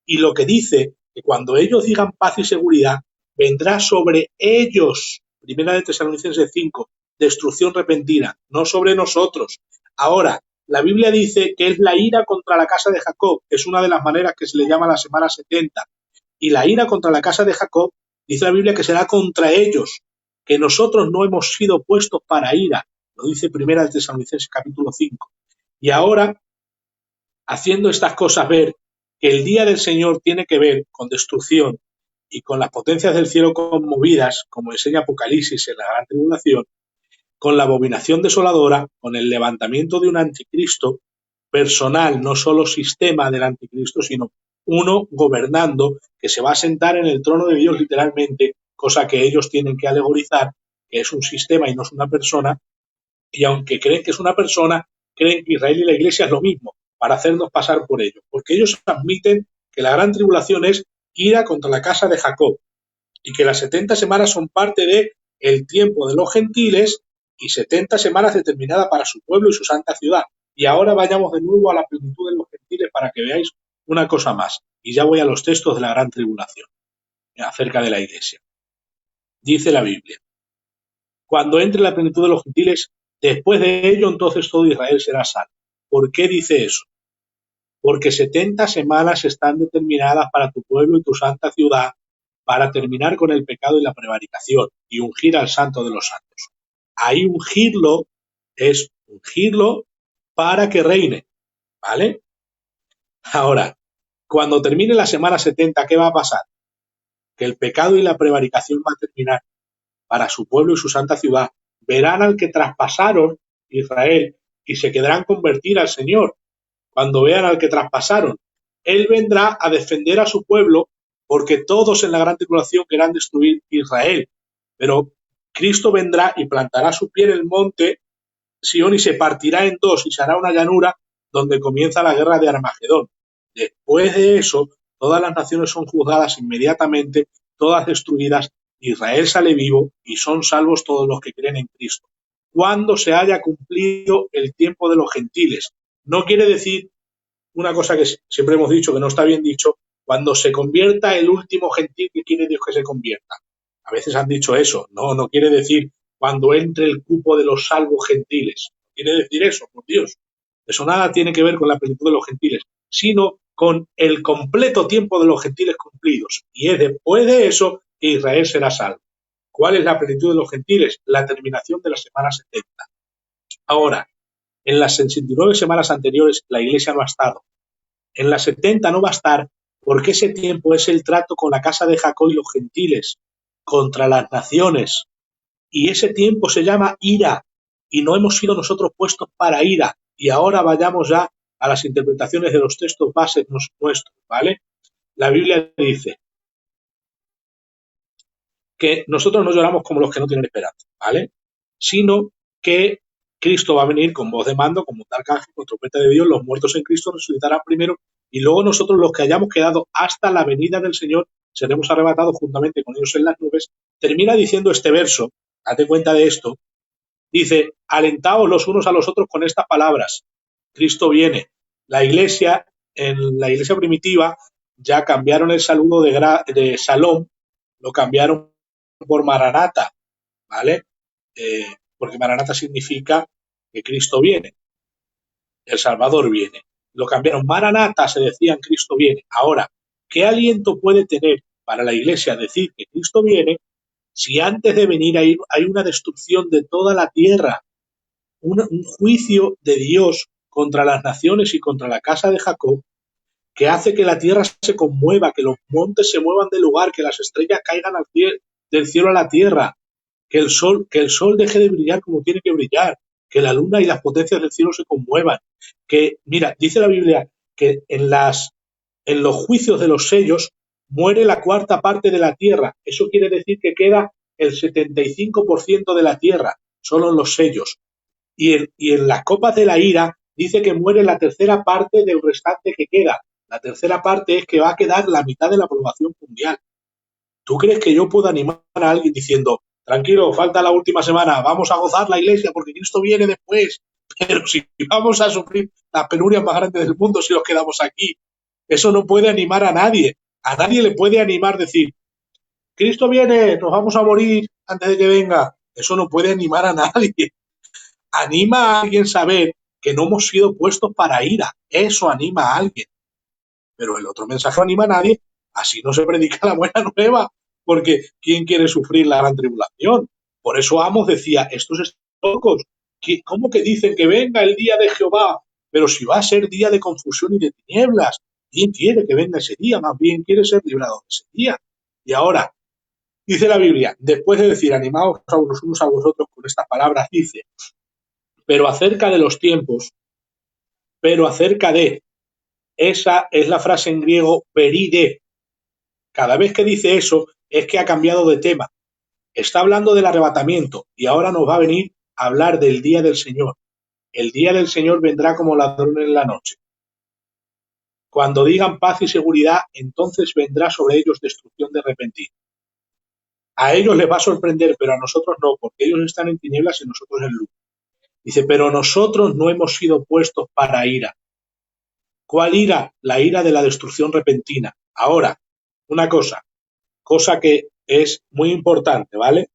Y lo que dice que cuando ellos digan paz y seguridad, vendrá sobre ellos, primera de Tesalonicenses 5, destrucción repentina, no sobre nosotros. Ahora, la Biblia dice que es la ira contra la casa de Jacob, es una de las maneras que se le llama la semana 70. Y la ira contra la casa de Jacob, dice la Biblia que será contra ellos, que nosotros no hemos sido puestos para ira, lo dice primera de Tesalonicenses capítulo 5. Y ahora, haciendo estas cosas ver que el día del Señor tiene que ver con destrucción y con las potencias del cielo conmovidas, como enseña Apocalipsis en la Gran Tribulación, con la abominación desoladora, con el levantamiento de un anticristo personal, no solo sistema del anticristo, sino uno gobernando que se va a sentar en el trono de Dios literalmente, cosa que ellos tienen que alegorizar, que es un sistema y no es una persona, y aunque creen que es una persona, creen que Israel y la Iglesia es lo mismo, para hacernos pasar por ello, porque ellos admiten que la gran tribulación es ira contra la casa de Jacob y que las 70 semanas son parte de el tiempo de los gentiles y 70 semanas determinadas para su pueblo y su santa ciudad. Y ahora vayamos de nuevo a la plenitud de los gentiles para que veáis una cosa más. Y ya voy a los textos de la gran tribulación acerca de la Iglesia. Dice la Biblia, cuando entre la plenitud de los gentiles, después de ello entonces todo Israel será salvo. ¿Por qué dice eso? Porque 70 semanas están determinadas para tu pueblo y tu santa ciudad, para terminar con el pecado y la prevaricación y ungir al santo de los santos. Ahí ungirlo es ungirlo para que reine, ¿vale? Ahora, cuando termine la semana 70, ¿qué va a pasar? Que el pecado y la prevaricación va a terminar para su pueblo y su santa ciudad. Verán al que traspasaron Israel y se quedarán convertir al Señor. Cuando vean al que traspasaron, Él vendrá a defender a su pueblo, porque todos en la gran tribulación querrán destruir Israel. Pero Cristo vendrá y plantará su pie en el monte Sión y se partirá en dos y se hará una llanura donde comienza la guerra de Armagedón. Después de eso, todas las naciones son juzgadas inmediatamente, todas destruidas, Israel sale vivo y son salvos todos los que creen en Cristo. Cuando se haya cumplido el tiempo de los gentiles. No quiere decir una cosa que siempre hemos dicho que no está bien dicho, cuando se convierta el último gentil que quiere Dios que se convierta. A veces han dicho eso, no quiere decir cuando entre el cupo de los salvos gentiles. No quiere decir eso, por Dios. Eso nada tiene que ver con la plenitud de los gentiles, sino con el completo tiempo de los gentiles cumplidos. Y es después de eso que Israel será salvo. ¿Cuál es la plenitud de los gentiles? La terminación de la semana 70. Ahora, en las 69 semanas anteriores la Iglesia no ha estado. En las 70 no va a estar porque ese tiempo es el trato con la casa de Jacob y los gentiles contra las naciones. Y ese tiempo se llama ira y no hemos sido nosotros puestos para ira. Y ahora vayamos ya a las interpretaciones de los textos bases nuestros, ¿vale? La Biblia dice que nosotros no lloramos como los que no tienen esperanza, ¿vale? Sino que Cristo va a venir con voz de mando, como un arcángel, con trompeta de Dios, los muertos en Cristo resucitarán primero y luego nosotros los que hayamos quedado hasta la venida del Señor seremos arrebatados juntamente con ellos en las nubes. Termina diciendo este verso, date cuenta de esto, Dice, alentaos los unos a los otros con estas palabras. Cristo viene. La iglesia, en la iglesia primitiva, ya cambiaron el saludo de Shalom, lo cambiaron por Maranata, ¿vale? Porque Maranata significa que Cristo viene, el Salvador viene. Lo cambiaron. Maranata se decía en Cristo viene. Ahora, ¿qué aliento puede tener para la iglesia decir que Cristo viene si antes de venir hay una destrucción de toda la tierra, un juicio de Dios contra las naciones y contra la casa de Jacob, que hace que la tierra se conmueva, que los montes se muevan del lugar, que las estrellas caigan del cielo a la tierra, que el sol deje de brillar como tiene que brillar, que la luna y las potencias del cielo se conmuevan, que, mira, dice la Biblia que en los juicios de los sellos muere la cuarta parte de la tierra. Eso quiere decir que queda el 75% de la tierra, solo en los sellos. Y en las copas de la ira dice que muere la tercera parte del restante que queda. La tercera parte es que va a quedar la mitad de la población mundial. ¿Tú crees que yo puedo animar a alguien diciendo, tranquilo, falta la última semana, vamos a gozar la iglesia porque Cristo viene después? Pero si vamos a sufrir las penurias más grandes del mundo si nos quedamos aquí, eso no puede animar a nadie. A nadie le puede animar decir, Cristo viene, nos vamos a morir antes de que venga. Eso no puede animar a nadie. Anima a alguien saber que no hemos sido puestos para ira. Eso anima a alguien. Pero el otro mensaje no anima a nadie. Así no se predica la buena nueva. Porque ¿quién quiere sufrir la gran tribulación? Por eso Amos decía, estos están locos. ¿Cómo que dicen que venga el día de Jehová? Pero si va a ser día de confusión y de tinieblas. ¿Quién quiere que venga ese día? Más bien quiere ser librado de ese día. Y ahora, dice la Biblia, después de decir, animaos a los unos a vosotros con estas palabras, dice, pero acerca de los tiempos, pero acerca de, esa es la frase en griego peride. Cada vez que dice eso es que ha cambiado de tema. Está hablando del arrebatamiento y ahora nos va a venir a hablar del día del Señor. El día del Señor vendrá como ladrón en la noche. Cuando digan paz y seguridad, entonces vendrá sobre ellos destrucción de repentina. A ellos les va a sorprender, pero a nosotros no, porque ellos están en tinieblas y nosotros en luz. Dice, pero nosotros no hemos sido puestos para ira. ¿Cuál ira? La ira de la destrucción repentina. Ahora, una cosa que es muy importante, ¿vale?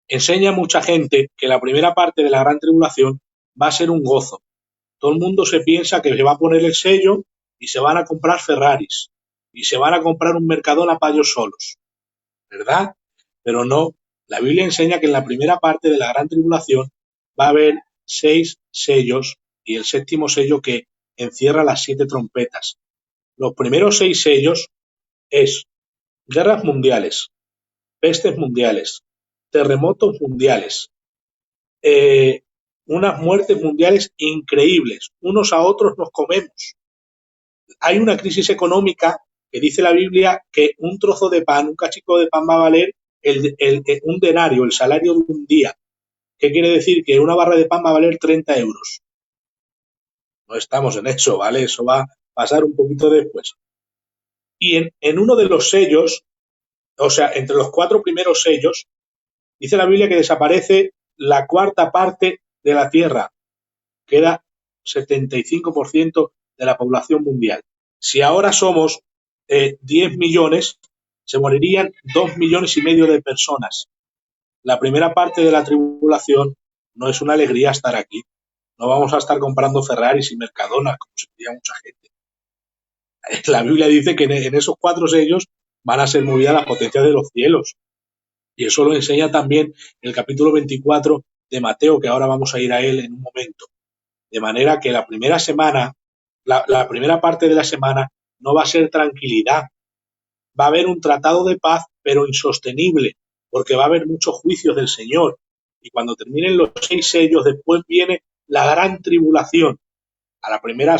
Enseña a mucha gente que la primera parte de la gran tribulación va a ser un gozo. Todo el mundo se piensa que se va a poner el sello y se van a comprar Ferraris y se van a comprar un Mercadona para ellos solos, ¿verdad? Pero no, la Biblia enseña que en la primera parte de la gran tribulación va a haber 6 sellos y el séptimo sello que encierra las 7 trompetas. Los primeros 6 sellos es guerras mundiales, pestes mundiales, terremotos mundiales, unas muertes mundiales increíbles. Unos a otros nos comemos. Hay una crisis económica que dice la Biblia que un trozo de pan, un cachico de pan va a valer un denario, el salario de un día. ¿Qué quiere decir? Que una barra de pan va a valer 30 euros. No estamos en eso, ¿vale? Eso va a pasar un poquito después. Y en uno de los sellos, o sea, entre los 4 primeros sellos, dice la Biblia que desaparece la cuarta parte de la tierra. Queda 75% de la población mundial. Si ahora somos 10 millones, se morirían 2,5 millones de personas. La primera parte de la tribulación no es una alegría estar aquí. No vamos a estar comprando Ferraris y Mercadonas, como se diría mucha gente. La Biblia dice que en esos 4 sellos van a ser movidas las potencias de los cielos. Y eso lo enseña también el capítulo 24 de Mateo, que ahora vamos a ir a él en un momento. De manera que la primera semana, la primera parte de la semana no va a ser tranquilidad. Va a haber un tratado de paz, pero insostenible, porque va a haber muchos juicios del Señor. Y cuando terminen los 6 sellos, después viene la gran tribulación. A la primera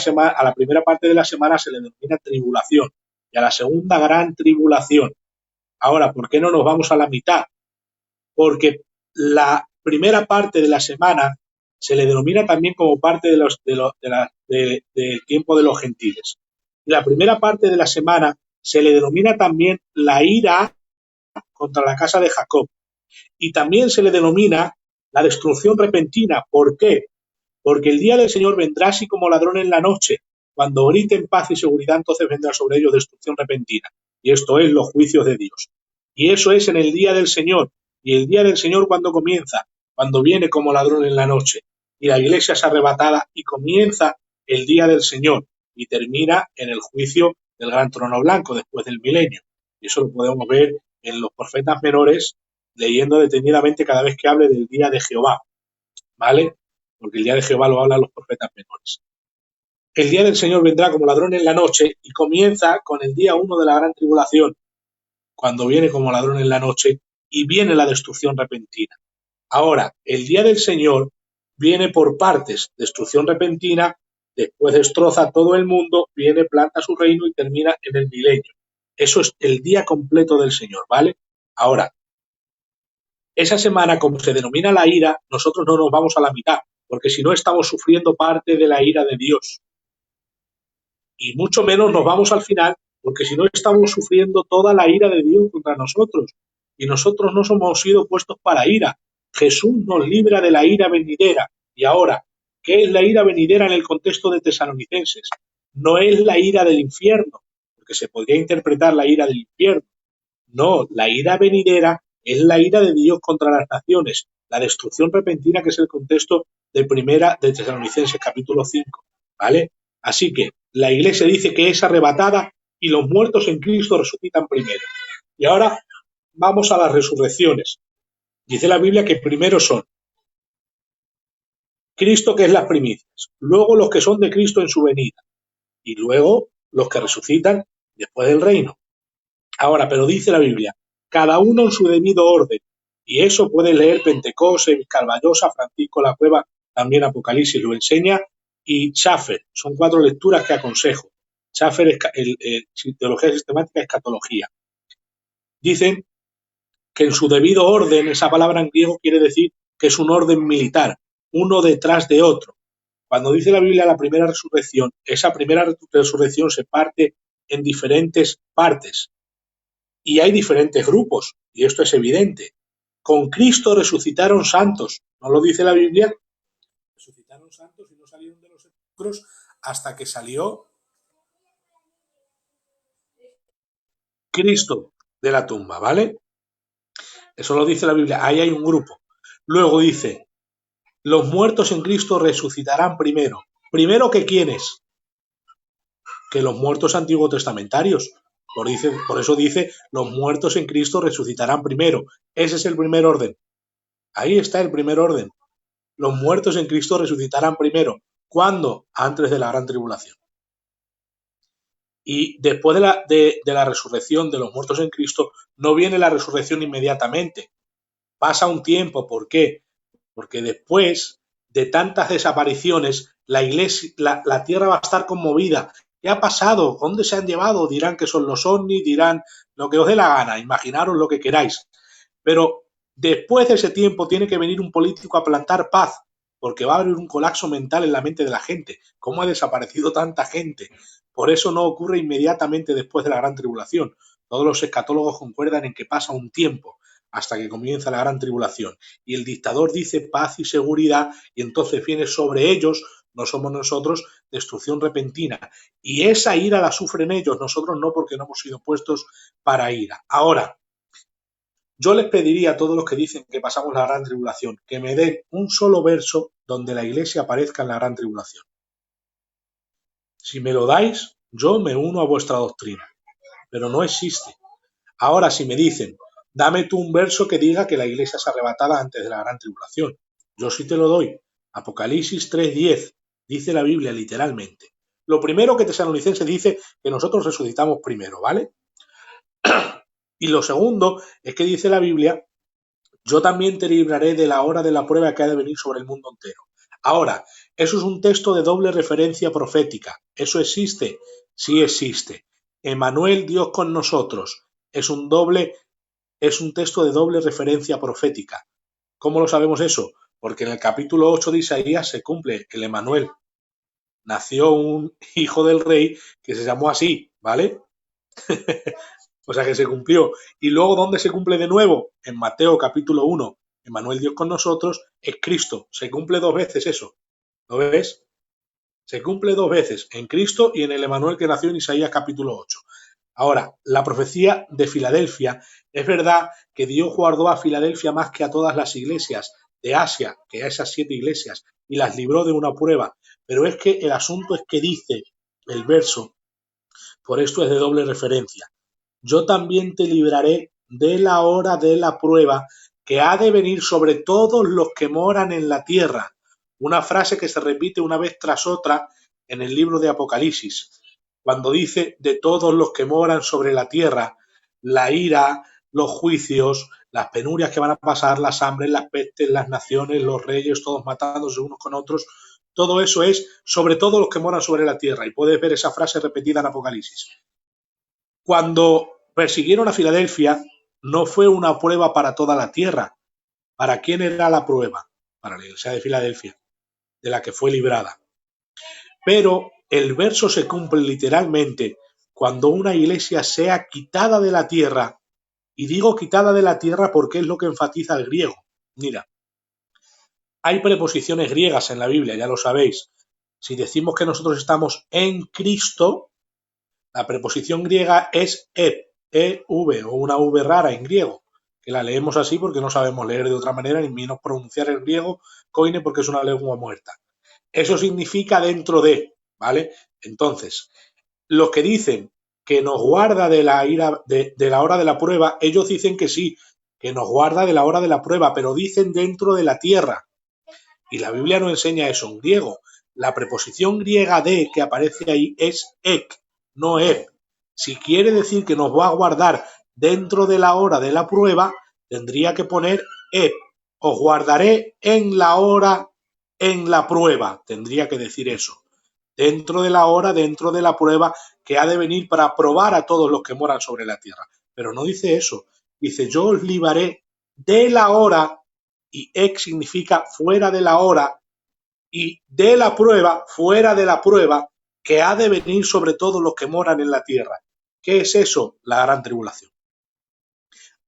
parte de la semana se le denomina tribulación y a la segunda gran tribulación. Ahora, ¿por qué no nos vamos a la mitad? Porque la primera parte de la semana se le denomina también como parte del tiempo de los gentiles. La primera parte de la semana se le denomina también la ira contra la casa de Jacob. Y también se le denomina la destrucción repentina. ¿Por qué? Porque el día del Señor vendrá así como ladrón en la noche. Cuando griten paz y seguridad, entonces vendrá sobre ellos destrucción repentina. Y esto es los juicios de Dios. Y eso es en el día del Señor. Y el día del Señor, ¿cuándo comienza? Cuando viene como ladrón en la noche. Y la iglesia es arrebatada y comienza el día del Señor. Y termina en el juicio del gran trono blanco después del milenio. Y eso lo podemos ver en los profetas menores, leyendo detenidamente cada vez que hable del día de Jehová. ¿Vale? Porque el día de Jehová lo hablan los profetas menores. El día del Señor vendrá como ladrón en la noche y comienza con el día 1 de la gran tribulación, cuando viene como ladrón en la noche y viene la destrucción repentina. Ahora, el día del Señor viene por partes, destrucción repentina, después destroza todo el mundo, viene, planta su reino y termina en el milenio. Eso es el día completo del Señor, ¿vale? Ahora, esa semana, como se denomina la ira, nosotros no nos vamos a la mitad, porque si no estamos sufriendo parte de la ira de Dios. Y mucho menos nos vamos al final, porque si no estamos sufriendo toda la ira de Dios contra nosotros. Y nosotros no somos sido puestos para ira. Jesús nos libra de la ira venidera. Y ahora, ¿qué es la ira venidera en el contexto de Tesalonicenses? No es la ira del infierno, porque se podría interpretar la ira del infierno. No, la ira venidera es la ira de Dios contra las naciones, la destrucción repentina, que es el contexto de primera de Tesalonicenses capítulo 5, ¿vale? Así que la iglesia dice que es arrebatada y los muertos en Cristo resucitan primero. Y ahora vamos a las resurrecciones. Dice la Biblia que primero son Cristo, que es las primicias, luego los que son de Cristo en su venida y luego los que resucitan después del reino. Ahora, pero dice la Biblia, cada uno en su debido orden. Y eso puede leer Pentecostés, Calvallosa, Francisco La Cueva, también Apocalipsis lo enseña, y Schaffer. Son 4 lecturas que aconsejo. Schaffer es teología sistemática, escatología. Dicen que en su debido orden, esa palabra en griego quiere decir que es un orden militar, uno detrás de otro. Cuando dice la Biblia la primera resurrección, esa primera resurrección se parte en diferentes partes. Y hay diferentes grupos, y esto es evidente. Con Cristo resucitaron santos, ¿no lo dice la Biblia? Resucitaron santos y no salieron de los sepulcros hasta que salió Cristo de la tumba, ¿vale? Eso lo dice la Biblia, ahí hay un grupo. Luego dice, los muertos en Cristo resucitarán primero. ¿Primero que quiénes? Que los muertos antiguos testamentarios. Por eso dice, los muertos en Cristo resucitarán primero. Ese es el primer orden. Ahí está el primer orden. Los muertos en Cristo resucitarán primero. ¿Cuándo? Antes de la gran tribulación. Y después de la resurrección de los muertos en Cristo, no viene la resurrección inmediatamente. Pasa un tiempo. ¿Por qué? Porque después de tantas desapariciones, la iglesia, la tierra va a estar conmovida. ¿Qué ha pasado? ¿Dónde se han llevado? Dirán que son los ovnis, dirán lo que os dé la gana, imaginaros lo que queráis. Pero después de ese tiempo tiene que venir un político a plantar paz, porque va a haber un colapso mental en la mente de la gente. ¿Cómo ha desaparecido tanta gente? Por eso no ocurre inmediatamente después de la gran tribulación. Todos los escatólogos concuerdan en que pasa un tiempo hasta que comienza la gran tribulación. Y el dictador dice paz y seguridad, y entonces viene sobre ellos, no somos nosotros, destrucción repentina. Y esa ira la sufren ellos, nosotros no, porque no hemos sido puestos para ira. Ahora, yo les pediría a todos los que dicen que pasamos la gran tribulación que me den un solo verso donde la iglesia aparezca en la gran tribulación. Si me lo dais, yo me uno a vuestra doctrina, pero no existe. Ahora, si me dicen, dame tú un verso que diga que la iglesia es arrebatada antes de la gran tribulación, yo sí te lo doy. Apocalipsis 3:10, dice la Biblia literalmente. Lo primero que Tesalonicenses dice que nosotros resucitamos primero, ¿vale? Y lo segundo es que dice la Biblia, yo también te libraré de la hora de la prueba que ha de venir sobre el mundo entero. Ahora, eso es un texto de doble referencia profética. ¿Eso existe? Sí existe. Emmanuel, Dios con nosotros, es un texto de doble referencia profética. ¿Cómo lo sabemos eso? Porque en el capítulo 8 de Isaías se cumple el Emmanuel. Nació un hijo del rey que se llamó así, ¿vale? O sea que se cumplió. Y luego, ¿dónde se cumple de nuevo? En Mateo capítulo 1. Emmanuel, Dios con nosotros, es Cristo. Se cumple 2 veces eso. ¿Lo ves? Se cumple 2 veces, en Cristo y en el Emmanuel que nació en Isaías capítulo 8. Ahora, la profecía de Filadelfia, es verdad que Dios guardó a Filadelfia más que a todas las iglesias de Asia, que a esas 7 iglesias, y las libró de una prueba. Pero es que el asunto es que dice el verso, por esto es de doble referencia. Yo también te libraré de la hora de la prueba que ha de venir sobre todos los que moran en la tierra. Una frase que se repite una vez tras otra en el libro de Apocalipsis, cuando dice de todos los que moran sobre la tierra, la ira, los juicios, las penurias que van a pasar, las hambres, las pestes, las naciones, los reyes, todos matándose unos con otros. Todo eso es sobre todos los que moran sobre la tierra. Y puedes ver esa frase repetida en Apocalipsis. Cuando persiguieron a Filadelfia, no fue una prueba para toda la tierra. ¿Para quién era la prueba? Para la iglesia de Filadelfia, de la que fue librada. Pero el verso se cumple literalmente cuando una iglesia sea quitada de la tierra. Y digo quitada de la tierra porque es lo que enfatiza el griego. Mira, hay preposiciones griegas en la Biblia, ya lo sabéis. Si decimos que nosotros estamos en Cristo, la preposición griega es ev, o una v rara en griego, que la leemos así porque no sabemos leer de otra manera, ni menos pronunciar el griego, koine, porque es una lengua muerta. Eso significa dentro de, ¿vale? Entonces, los que dicen que nos guarda de la ira, de la hora de la prueba, ellos dicen que sí, que nos guarda de la hora de la prueba, pero dicen dentro de la tierra. Y la Biblia no enseña eso en griego. La preposición griega de que aparece ahí es ek, no ev. Si quiere decir que nos va a guardar dentro de la hora de la prueba, tendría que poner ev. Os guardaré en la hora, en la prueba. Tendría que decir eso. Dentro de la hora, dentro de la prueba que ha de venir para probar a todos los que moran sobre la tierra. Pero no dice eso. Dice, yo os libraré de la hora, y ex significa fuera de la hora, y de la prueba, fuera de la prueba, que ha de venir sobre todos los que moran en la tierra. ¿Qué es eso? La gran tribulación.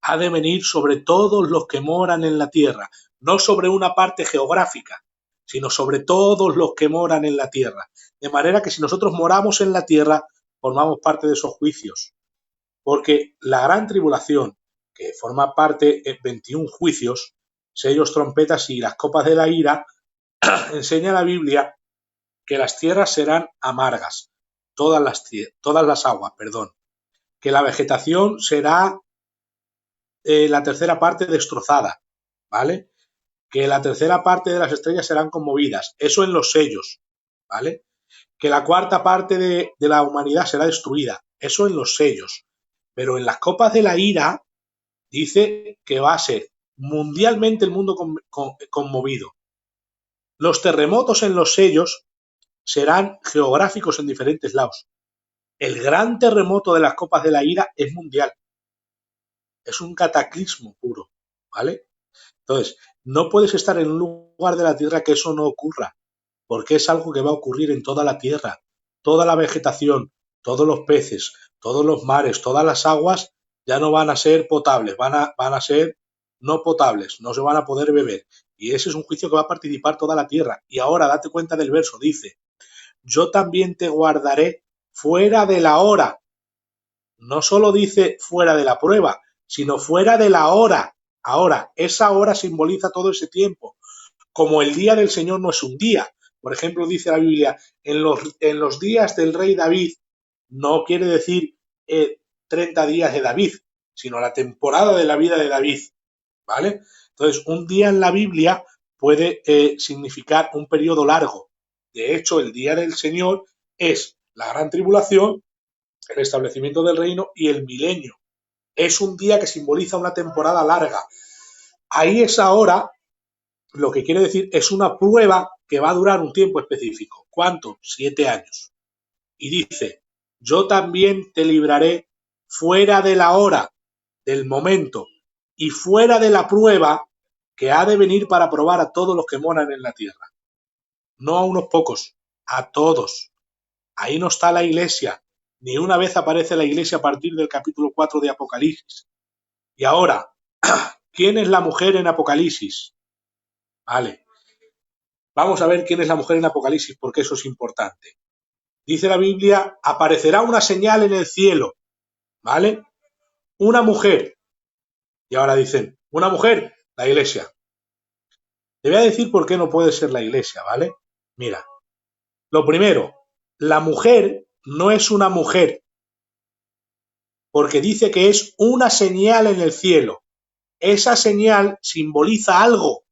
Ha de venir sobre todos los que moran en la tierra, no sobre una parte geográfica, sino sobre todos los que moran en la tierra. De manera que si nosotros moramos en la tierra, formamos parte de esos juicios. Porque la gran tribulación, que forma parte de 21 juicios, sellos, trompetas y las copas de la ira, enseña la Biblia que las tierras serán amargas, todas las aguas, que la vegetación será la tercera parte destrozada, ¿vale? Que la tercera parte de las estrellas serán conmovidas, eso en los sellos, ¿vale? Que la cuarta parte de la humanidad será destruida, eso en los sellos, pero en las copas de la ira dice que va a ser mundialmente el mundo conmovido. Los terremotos en los sellos serán geográficos en diferentes lados. El gran terremoto de las copas de la ira es mundial. Es un cataclismo puro, ¿vale? Entonces, no puedes estar en un lugar de la tierra que eso no ocurra, porque es algo que va a ocurrir en toda la tierra. Toda la vegetación, todos los peces, todos los mares, todas las aguas ya no van a ser potables, van a ser no potables, no se van a poder beber. Y ese es un juicio que va a participar toda la tierra. Y ahora date cuenta del verso, dice, yo también te guardaré fuera de la hora. No solo dice fuera de la prueba, sino fuera de la hora. Ahora, esa hora simboliza todo ese tiempo. Como el día del Señor no es un día. Por ejemplo, dice la Biblia, en los días del rey David, no quiere decir 30 días de David, sino la temporada de la vida de David. ¿Vale? Entonces, un día en la Biblia puede significar un periodo largo. De hecho, el día del Señor es la gran tribulación, el establecimiento del reino y el milenio. Es un día que simboliza una temporada larga. Ahí es ahora, lo que quiere decir, es una prueba que va a durar un tiempo específico. ¿Cuánto? 7 años. Y dice, yo también te libraré fuera de la hora, del momento, y fuera de la prueba que ha de venir para probar a todos los que moran en la tierra. No a unos pocos, a todos. Ahí no está la iglesia. Ni una vez aparece la iglesia a partir del capítulo 4 de Apocalipsis. Y ahora, quién es la mujer en Apocalipsis. Vale. Vamos a ver quién es la mujer en Apocalipsis, porque eso es importante. Dice la Biblia, aparecerá una señal en el cielo, ¿vale? Una mujer. Y ahora dicen, una mujer, la iglesia. Te voy a decir por qué no puede ser la iglesia, ¿vale? Mira, lo primero, la mujer no es una mujer, porque dice que es una señal en el cielo. Esa señal simboliza algo.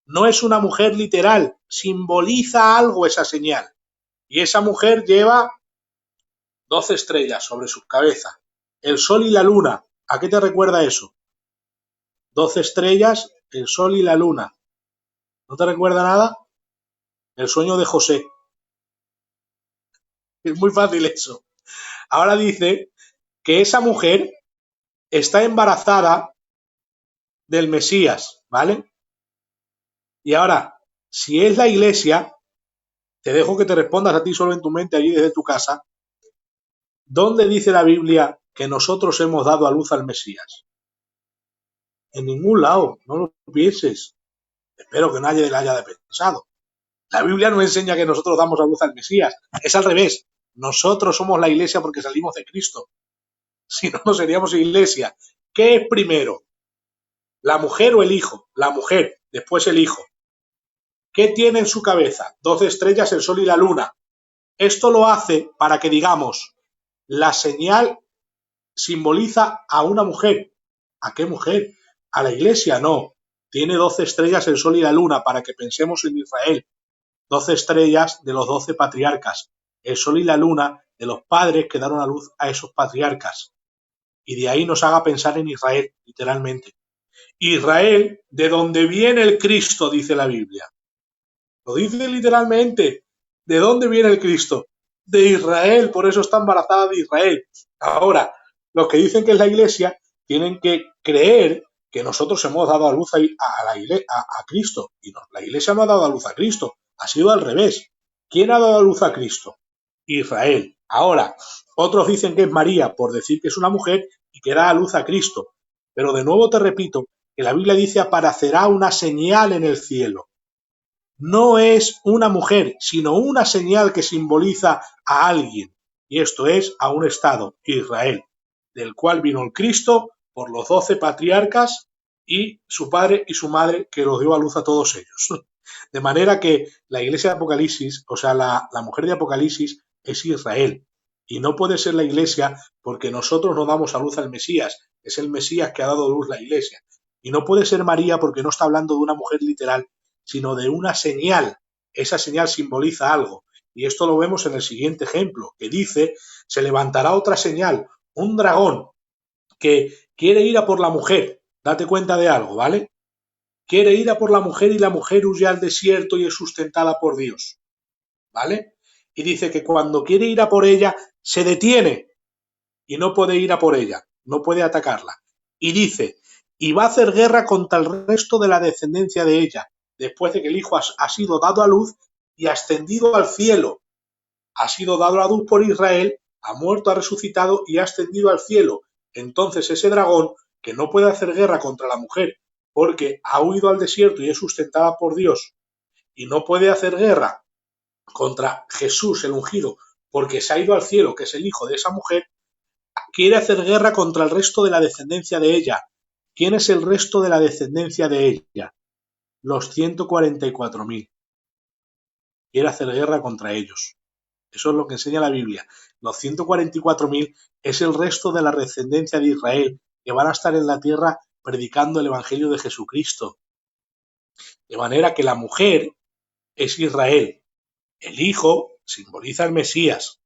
No es una mujer literal, simboliza algo esa señal. Y esa mujer lleva 12 estrellas sobre su cabeza. El sol y la luna. ¿A qué te recuerda eso? 12 estrellas, el sol y la luna. ¿No te recuerda nada? El sueño de José. Es muy fácil eso. Ahora dice que esa mujer está embarazada del Mesías, ¿vale? Y ahora, si es la iglesia, te dejo que te respondas a ti solo en tu mente allí desde tu casa. ¿Dónde dice la Biblia que nosotros hemos dado a luz al Mesías? En ningún lado, no lo pienses. Espero que nadie le haya pensado. La Biblia no enseña que nosotros damos a luz al Mesías. Es al revés. Nosotros somos la iglesia porque salimos de Cristo. Si no, no seríamos iglesia. ¿Qué es primero? ¿La mujer o el hijo? La mujer, después el hijo. ¿Qué tiene en su cabeza? 12 estrellas, el sol y la luna. Esto lo hace para que digamos, la señal simboliza a una mujer. ¿A qué mujer? ¿A la iglesia? No. Tiene 12 estrellas, el sol y la luna, para que pensemos en Israel. 12 estrellas de los 12 patriarcas. El sol y la luna de los padres que daron a luz a esos patriarcas. Y de ahí nos haga pensar en Israel, literalmente. Israel, de donde viene el Cristo, dice la Biblia. Lo dice literalmente. ¿De dónde viene el Cristo? De Israel, por eso está embarazada de Israel. Ahora, los que dicen que es la iglesia tienen que creer que nosotros hemos dado a luz a Cristo. Y no, la iglesia no ha dado a luz a Cristo, ha sido al revés. ¿Quién ha dado a luz a Cristo? Israel. Ahora, otros dicen que es María por decir que es una mujer y que da a luz a Cristo. Pero de nuevo te repito que la Biblia dice aparecerá una señal en el cielo. No es una mujer, sino una señal que simboliza a alguien. Y esto es a un estado, Israel, del cual vino el Cristo por los 12 patriarcas y su padre y su madre que los dio a luz a todos ellos. De manera que la iglesia de Apocalipsis, o sea, la mujer de Apocalipsis es Israel. Y no puede ser la iglesia porque nosotros no damos a luz al Mesías. Es el Mesías que ha dado a luz la iglesia. Y no puede ser María porque no está hablando de una mujer literal, sino de una señal. Esa señal simboliza algo. Y esto lo vemos en el siguiente ejemplo, que dice, se levantará otra señal, un dragón que quiere ir a por la mujer. Date cuenta de algo, ¿vale? Quiere ir a por la mujer y la mujer huye al desierto y es sustentada por Dios, ¿vale? Y dice que cuando quiere ir a por ella, se detiene y no puede ir a por ella, no puede atacarla. Y dice, y va a hacer guerra contra el resto de la descendencia de ella, después de que el hijo ha sido dado a luz y ascendido al cielo. Ha sido dado a luz por Israel, ha muerto, ha resucitado y ha ascendido al cielo. Entonces ese dragón, que no puede hacer guerra contra la mujer, porque ha huido al desierto y es sustentada por Dios, y no puede hacer guerra contra Jesús, el ungido, porque se ha ido al cielo, que es el hijo de esa mujer, quiere hacer guerra contra el resto de la descendencia de ella. ¿Quién es el resto de la descendencia de ella? Los 144.000. Quiere hacer guerra contra ellos. Eso es lo que enseña la Biblia. Los 144.000 es el resto de la descendencia de Israel que van a estar en la tierra predicando el Evangelio de Jesucristo. De manera que la mujer es Israel. El hijo simboliza al Mesías.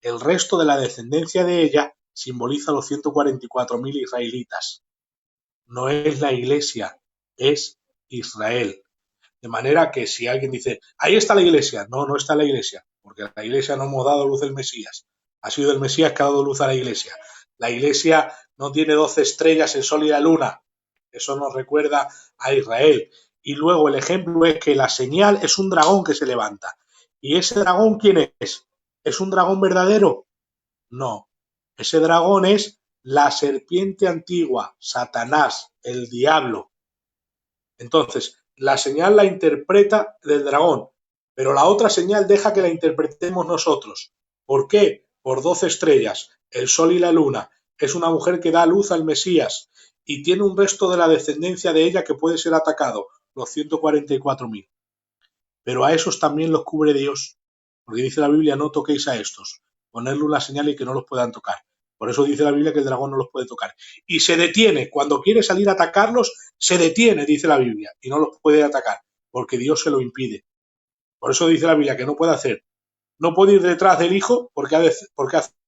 El resto de la descendencia de ella simboliza a los 144.000 israelitas. No es la iglesia, es Israel. De manera que si alguien dice, ahí está la iglesia, no, no está la iglesia, porque la iglesia no hemos dado luz del Mesías. Ha sido el Mesías que ha dado luz a la iglesia. La iglesia no tiene 12 estrellas, el sol y la luna. Eso nos recuerda a Israel. Y luego el ejemplo es que la señal es un dragón que se levanta. ¿Y ese dragón quién es? ¿Es un dragón verdadero? No. Ese dragón es la serpiente antigua, Satanás, el diablo. Entonces, la señal la interpreta del dragón, pero la otra señal deja que la interpretemos nosotros. ¿Por qué? Por 12 estrellas, el sol y la luna. Es una mujer que da luz al Mesías y tiene un resto de la descendencia de ella que puede ser atacado, los 144.000. Pero a esos también los cubre Dios, porque dice la Biblia, no toquéis a estos, ponerle una señal y que no los puedan tocar. Por eso dice la Biblia que el dragón no los puede tocar. Y se detiene, cuando quiere salir a atacarlos, se detiene, dice la Biblia, y no los puede atacar, porque Dios se lo impide. Por eso dice la Biblia que no puede hacer. No puede ir detrás del hijo porque ha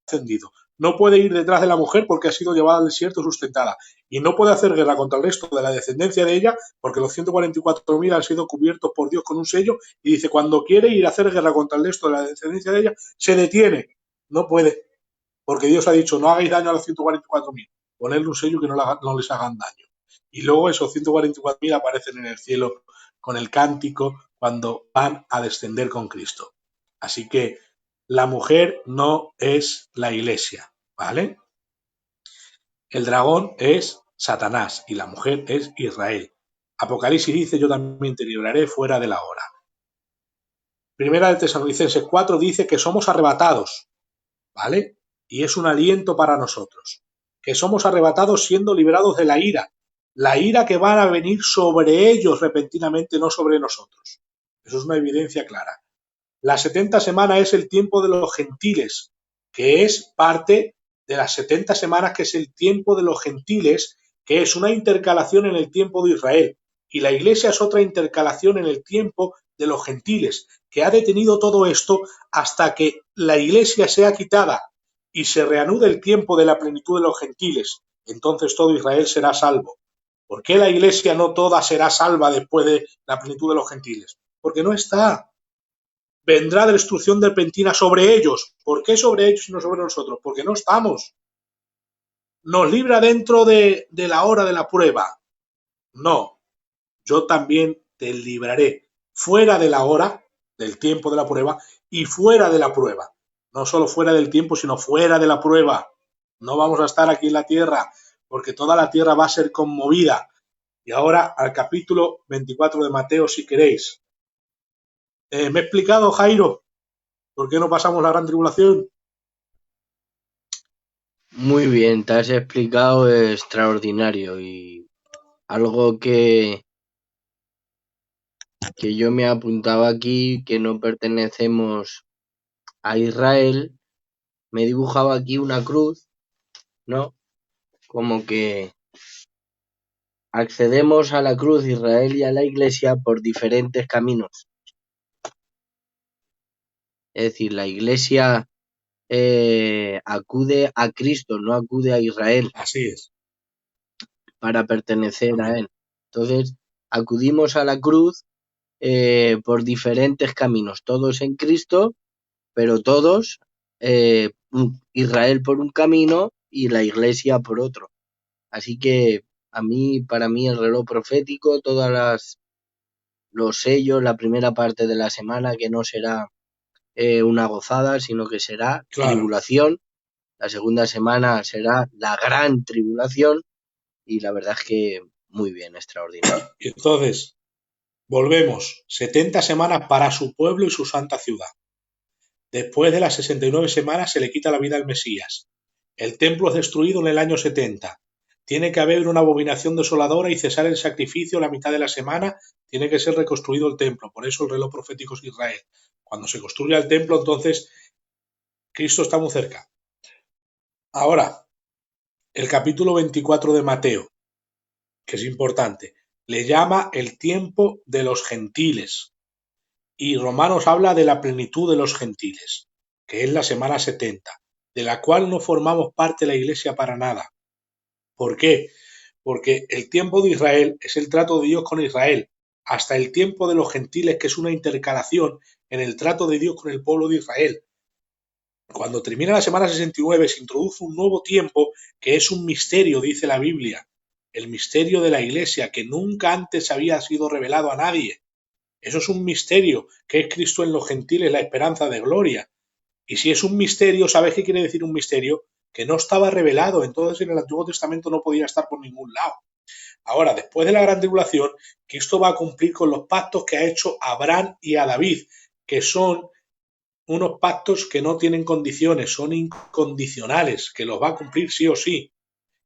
ascendido. No puede ir detrás de la mujer porque ha sido llevada al desierto sustentada. Y no puede hacer guerra contra el resto de la descendencia de ella porque los 144.000 han sido cubiertos por Dios con un sello. Y dice, cuando quiere ir a hacer guerra contra el resto de la descendencia de ella, se detiene. No puede. Porque Dios ha dicho, no hagáis daño a los 144.000. Ponerle un sello que no les hagan daño. Y luego esos 144.000 aparecen en el cielo con el cántico cuando van a descender con Cristo. Así que la mujer no es la iglesia, ¿vale? El dragón es Satanás y la mujer es Israel. Apocalipsis dice, yo también te libraré fuera de la hora. Primera de Tesalonicenses 4 dice que somos arrebatados, ¿vale? Y es un aliento para nosotros, que somos arrebatados siendo liberados de la ira que va a venir sobre ellos repentinamente, no sobre nosotros. Eso es una evidencia clara. La 70 semana es el tiempo de los gentiles, que es parte de las 70 semanas, que es el tiempo de los gentiles, que es una intercalación en el tiempo de Israel. Y la iglesia es otra intercalación en el tiempo de los gentiles, que ha detenido todo esto hasta que la iglesia sea quitada y se reanude el tiempo de la plenitud de los gentiles. Entonces todo Israel será salvo. ¿Por qué la iglesia no toda será salva después de la plenitud de los gentiles? Porque no está. Vendrá destrucción repentina sobre ellos. ¿Por qué sobre ellos y no sobre nosotros? Porque no estamos. ¿Nos libra dentro de la hora de la prueba? No. Yo también te libraré fuera de la hora, del tiempo de la prueba, y fuera de la prueba. No solo fuera del tiempo, sino fuera de la prueba. No vamos a estar aquí en la tierra, porque toda la tierra va a ser conmovida. Y ahora al capítulo 24 de Mateo, si queréis. ¿Me he explicado, Jairo? ¿Por qué no pasamos la gran tribulación? Muy bien, te has explicado extraordinario y algo que yo me apuntaba aquí, que no pertenecemos a Israel, me dibujaba aquí una cruz, ¿no? Como que accedemos a la cruz Israel y a la iglesia por diferentes caminos. Es decir, la iglesia acude a Cristo, no acude a Israel Así es. para pertenecer a Amén. él. Entonces, acudimos a la cruz por diferentes caminos, todos en Cristo, pero todos, Israel por un camino y la iglesia por otro. Así que para mí el reloj profético, los sellos, la primera parte de la semana, que no será una gozada, sino que será Claro. tribulación. La segunda semana será la gran tribulación y la verdad es que muy bien, extraordinario. Y entonces, volvemos. 70 semanas para su pueblo y su santa ciudad. Después de las 69 semanas se le quita la vida al Mesías. El templo es destruido en el año 70. Tiene que haber una abominación desoladora y cesar el sacrificio a la mitad de la semana. Tiene que ser reconstruido el templo. Por eso el reloj profético es Israel. Cuando se construya el templo, entonces Cristo está muy cerca. Ahora, el capítulo 24 de Mateo, que es importante, le llama el tiempo de los gentiles. Y Romanos habla de la plenitud de los gentiles, que es la semana 70, de la cual no formamos parte la iglesia para nada. ¿Por qué? Porque el tiempo de Israel es el trato de Dios con Israel, hasta el tiempo de los gentiles, que es una intercalación en el trato de Dios con el pueblo de Israel. Cuando termina la semana 69 se introduce un nuevo tiempo que es un misterio, dice la Biblia, el misterio de la iglesia, que nunca antes había sido revelado a nadie. Eso es un misterio, que es Cristo en los gentiles, la esperanza de gloria. Y si es un misterio, ¿sabes qué quiere decir un misterio? que no estaba revelado, entonces en el Antiguo Testamento no podía estar por ningún lado. Ahora, después de la gran tribulación, Cristo va a cumplir con los pactos que ha hecho a Abraham y a David, que son unos pactos que no tienen condiciones, son incondicionales, que los va a cumplir sí o sí.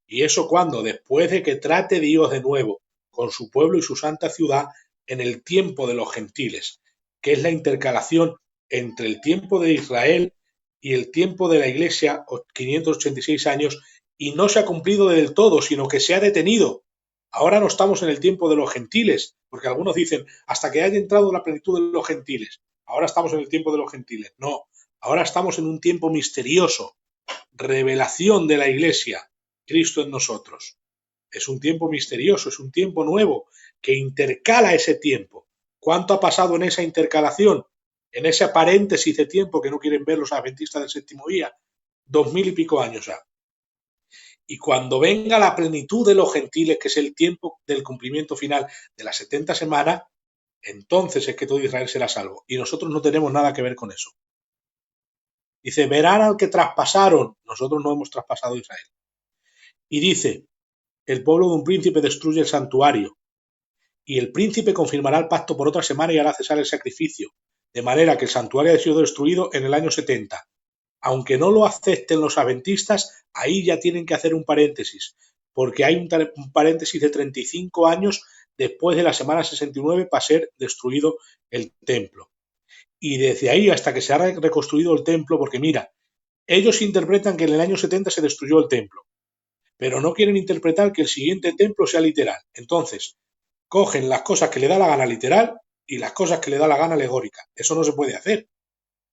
¿Y eso cuando? Después de que trate Dios de nuevo con su pueblo y su santa ciudad en el tiempo de los gentiles, que es la intercalación entre el tiempo de Israel y el tiempo de la Iglesia, 586 años, y no se ha cumplido del todo, sino que se ha detenido. Ahora no estamos en el tiempo de los gentiles, porque algunos dicen, hasta que haya entrado la plenitud de los gentiles, ahora estamos en el tiempo de los gentiles. No, ahora estamos en un tiempo misterioso, revelación de la Iglesia, Cristo en nosotros. Es un tiempo misterioso, es un tiempo nuevo que intercala ese tiempo. ¿Cuánto ha pasado en esa intercalación? En ese paréntesis de tiempo que no quieren ver los adventistas del séptimo día. 2000 y pico años ya. Y cuando venga la plenitud de los gentiles, que es el tiempo del cumplimiento final de las 70 semanas, entonces es que todo Israel será salvo. Y nosotros no tenemos nada que ver con eso. Dice, verán al que traspasaron. Nosotros no hemos traspasado a Israel. Y dice, el pueblo de un príncipe destruye el santuario, y el príncipe confirmará el pacto por otra semana y hará cesar el sacrificio, de manera que el santuario ha sido destruido en el año 70. Aunque no lo acepten los adventistas, ahí ya tienen que hacer un paréntesis, porque hay un paréntesis de 35 años después de la semana 69 para ser destruido el templo. Y desde ahí hasta que se ha reconstruido el templo, porque mira, ellos interpretan que en el año 70 se destruyó el templo, pero no quieren interpretar que el siguiente templo sea literal. Entonces, cogen las cosas que le da la gana literal y las cosas que le da la gana alegórica. Eso no se puede hacer.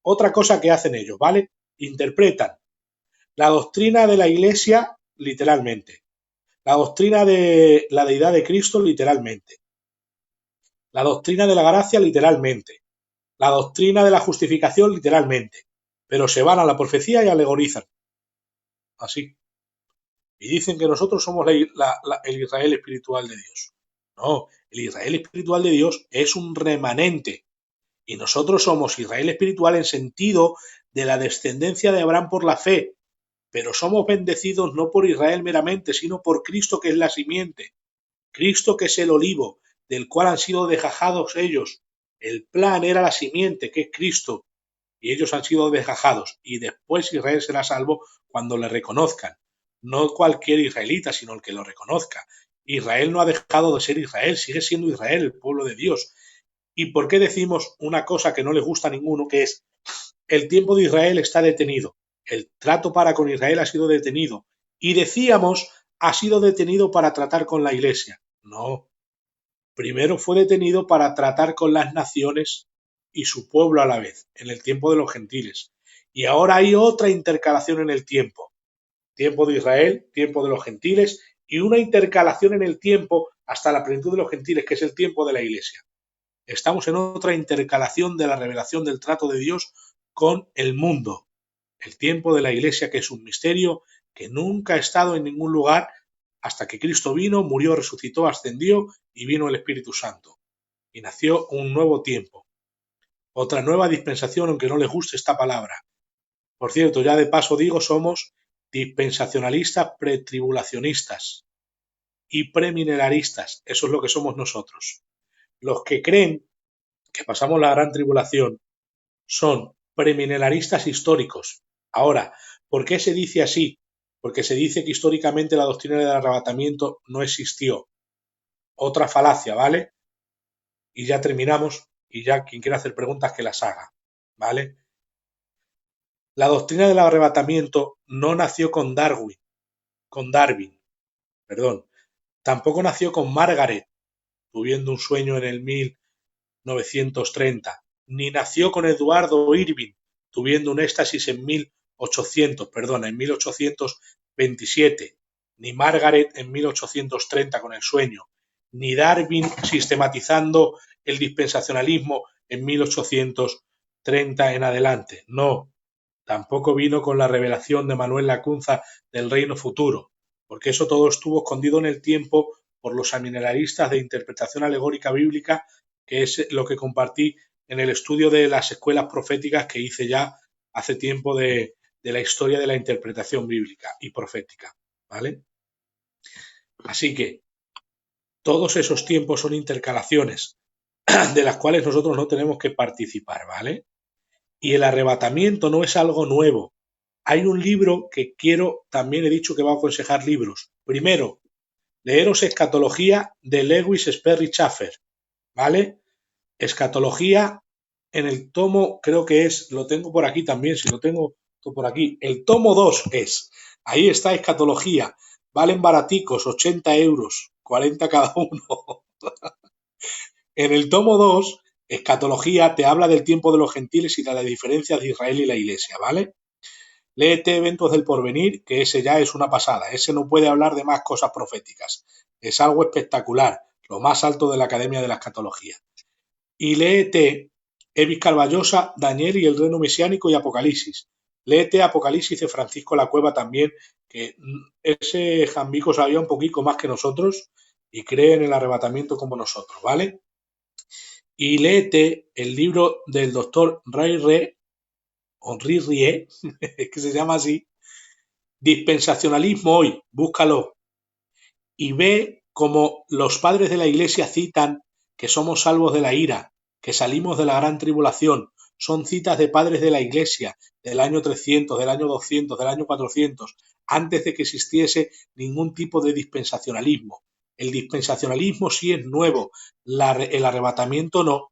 Otra cosa que hacen ellos, ¿vale? Interpretan la doctrina de la Iglesia literalmente, la doctrina de la deidad de Cristo literalmente, la doctrina de la gracia literalmente, la doctrina de la justificación literalmente, pero se van a la profecía y alegorizan. Así. Y dicen que nosotros somos el Israel espiritual de Dios. No, el Israel espiritual de Dios es un remanente. Y nosotros somos Israel espiritual en sentido de la descendencia de Abraham por la fe. Pero somos bendecidos no por Israel meramente, sino por Cristo que es la simiente. Cristo que es el olivo, del cual han sido desgajados ellos. El plan era la simiente, que es Cristo. Y ellos han sido desgajados. Y después Israel será salvo cuando le reconozcan. No cualquier israelita, sino el que lo reconozca. Israel no ha dejado de ser Israel, sigue siendo Israel, el pueblo de Dios. ¿Y por qué decimos una cosa que no le gusta a ninguno, que es el tiempo de Israel está detenido? El trato para con Israel ha sido detenido. Y decíamos, ha sido detenido para tratar con la Iglesia. No. Primero fue detenido para tratar con las naciones y su pueblo a la vez, en el tiempo de los gentiles. Y ahora hay otra intercalación en el tiempo. Tiempo de Israel, tiempo de los gentiles, y una intercalación en el tiempo hasta la plenitud de los gentiles, que es el tiempo de la Iglesia. Estamos en otra intercalación de la revelación del trato de Dios con el mundo. El tiempo de la Iglesia, que es un misterio que nunca ha estado en ningún lugar hasta que Cristo vino, murió, resucitó, ascendió y vino el Espíritu Santo. Y nació un nuevo tiempo. Otra nueva dispensación, aunque no les guste esta palabra. Por cierto, ya de paso digo, somos dispensacionalistas pretribulacionistas y premileniaristas. Eso es lo que somos nosotros. Los que creen que pasamos la gran tribulación son premileniaristas históricos. Ahora, ¿por qué se dice así? Porque se dice que históricamente la doctrina del arrebatamiento no existió. Otra falacia, ¿vale? Y ya terminamos, y ya quien quiera hacer preguntas que las haga, ¿vale? La doctrina del arrebatamiento no nació con Darwin, perdón. Tampoco nació con Margaret, tuviendo un sueño en el 1930, ni nació con Eduardo Irving, tuviendo un éxtasis en 1827, ni Margaret en 1830 con el sueño, ni Darwin sistematizando el dispensacionalismo en 1830 en adelante. No, tampoco vino con la revelación de Manuel Lacunza del reino futuro, porque eso todo estuvo escondido en el tiempo por los seminaristas de interpretación alegórica bíblica, que es lo que compartí en el estudio de las escuelas proféticas que hice ya hace tiempo de de la historia de la interpretación bíblica y profética, ¿vale? Así que todos esos tiempos son intercalaciones de las cuales nosotros no tenemos que participar, ¿vale? Y el arrebatamiento no es algo nuevo. Hay un libro que quiero, también he dicho que va a aconsejar libros. Primero, leeros Escatología de Lewis Sperry Chafer, ¿vale? Escatología en el tomo, creo que es, lo tengo por aquí también, si lo tengo por aquí, el tomo 2 es, ahí está Escatología, valen baraticos, 80 euros, 40 cada uno. En el tomo 2, Escatología te habla del tiempo de los gentiles y de las diferencias de Israel y la Iglesia, ¿vale? Léete Eventos del Porvenir, que ese ya es una pasada, ese no puede hablar de más cosas proféticas, es algo espectacular, lo más alto de la Academia de la Escatología. Y léete Evis Carballosa, Daniel y el reino mesiánico y Apocalipsis. Léete Apocalipsis de Francisco La Cueva también, que ese jambico sabía un poquito más que nosotros y cree en el arrebatamiento como nosotros, ¿vale? Y léete el libro del doctor Ray Re, o Rie, es que se llama así, Dispensacionalismo hoy, búscalo, y ve cómo los padres de la Iglesia citan que somos salvos de la ira, que salimos de la gran tribulación. Son citas de padres de la Iglesia del año 300, del año 200, del año 400, antes de que existiese ningún tipo de dispensacionalismo. El dispensacionalismo sí es nuevo, el arrebatamiento no.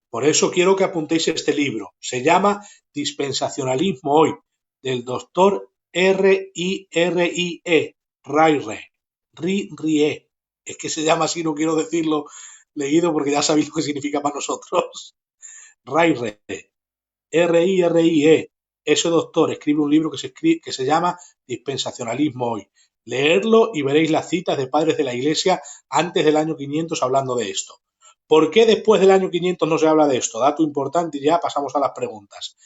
Por eso quiero que apuntéis este libro. Se llama Dispensacionalismo hoy, del doctor R-I-R-I-E, Raire. Rie. Es que se llama así, no quiero decirlo leído porque ya sabéis lo que significa para nosotros. Raire. R-I-R-I-E. Ese doctor escribe un libro que se llama Dispensacionalismo hoy. Leerlo y veréis las citas de padres de la Iglesia antes del año 500 hablando de esto. ¿Por qué después del año 500 no se habla de esto? Dato importante y ya pasamos a las preguntas.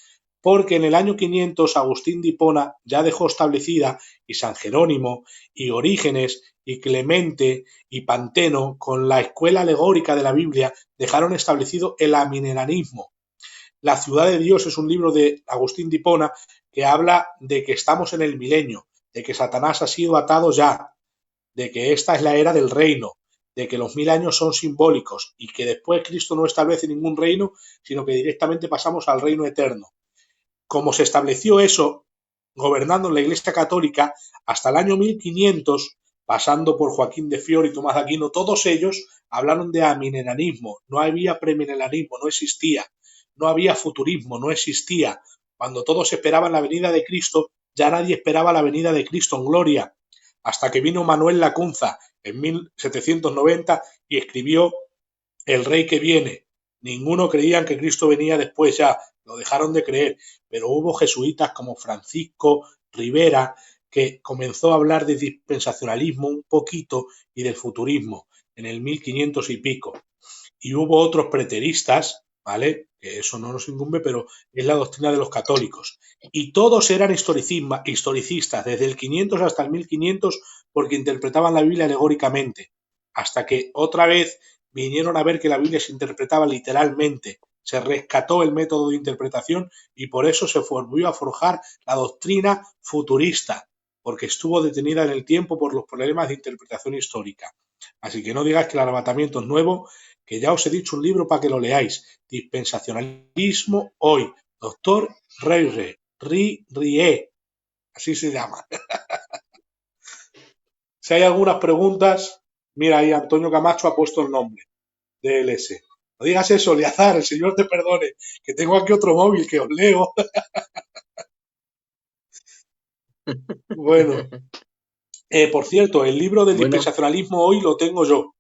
Porque en el año 500 Agustín de Hipona ya dejó establecida, y San Jerónimo, y Orígenes, y Clemente, y Panteno, con la escuela alegórica de la Biblia, dejaron establecido el aminenanismo. La ciudad de Dios es un libro de Agustín de Hipona que habla de que estamos en el milenio, de que Satanás ha sido atado ya, de que esta es la era del reino, de que los 1000 años son simbólicos y que después Cristo no establece ningún reino, sino que directamente pasamos al reino eterno. Como se estableció eso, gobernando en la Iglesia Católica hasta el año 1500, pasando por Joaquín de Fior y Tomás de Aquino, todos ellos hablaron de amilenarismo, no había premilenarismo, no existía, no había futurismo, no existía. Cuando todos esperaban la venida de Cristo, ya nadie esperaba la venida de Cristo en gloria, hasta que vino Manuel Lacunza en 1790 y escribió El Rey que viene. Ninguno creía que Cristo venía después ya, lo dejaron de creer, pero hubo jesuitas como Francisco Rivera que comenzó a hablar de dispensacionalismo un poquito y del futurismo en el 1500 y pico. Y hubo otros preteristas, ¿vale? Que eso no nos incumbe, pero es la doctrina de los católicos. Y todos eran historicistas, desde el 500 hasta el 1500, porque interpretaban la Biblia alegóricamente. Hasta que otra vez vinieron a ver que la Biblia se interpretaba literalmente. Se rescató el método de interpretación y por eso se volvió a forjar la doctrina futurista, porque estuvo detenida en el tiempo por los problemas de interpretación histórica. Así que no digáis que el arrebatamiento es nuevo, que ya os he dicho un libro para que lo leáis. Dispensacionalismo hoy. Doctor Rie. Así se llama. Si hay algunas preguntas, mira ahí Antonio Camacho ha puesto el nombre de LS. No digas eso, Liazar, el Señor te perdone, que tengo aquí otro móvil que os leo. Bueno, por cierto, el libro del Bueno, dispensacionalismo hoy lo tengo yo.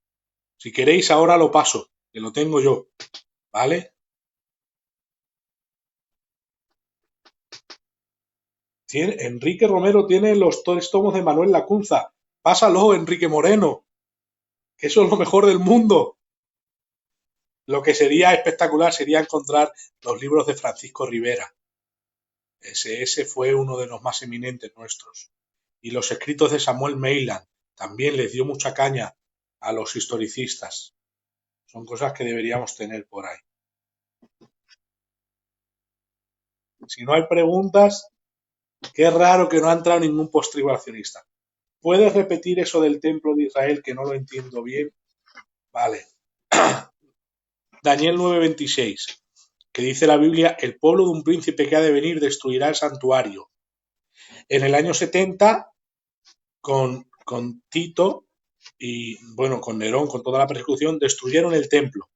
Si queréis, ahora lo paso, que lo tengo yo. ¿Vale? Enrique Romero tiene los tres tomos de Manuel Lacunza. Pásalo, Enrique Moreno, que eso es lo mejor del mundo. Lo que sería espectacular sería encontrar los libros de Francisco Rivera. Ese fue uno de los más eminentes nuestros. Y los escritos de Samuel Meiland también les dio mucha caña a los historicistas. Son cosas que deberíamos tener por ahí. Si no hay preguntas, Qué raro que no ha entrado ningún postribulacionista. ¿Puedes repetir eso del templo de Israel que no lo entiendo bien? Vale. Daniel 9:26, que dice la Biblia, el pueblo de un príncipe que ha de venir destruirá el santuario. En el año 70, con Tito y, bueno, con Nerón, con toda la persecución, destruyeron el templo.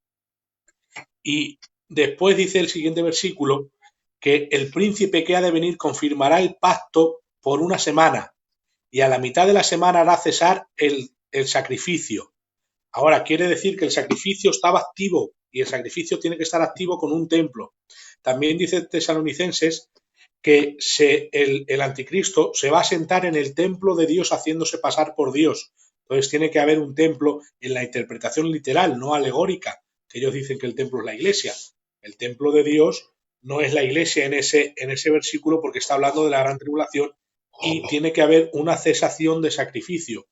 Y después dice el siguiente versículo, que el príncipe que ha de venir confirmará el pacto por una semana y a la mitad de la semana hará cesar el sacrificio. Ahora, quiere decir que el sacrificio estaba activo y el sacrificio tiene que estar activo con un templo. También dice Tesalonicenses que el anticristo se va a sentar en el templo de Dios haciéndose pasar por Dios. Entonces tiene que haber un templo en la interpretación literal, no alegórica, que ellos dicen que el templo es la iglesia. El templo de Dios no es la iglesia en ese versículo porque está hablando de la gran tribulación y tiene que haber una cesación de sacrificio.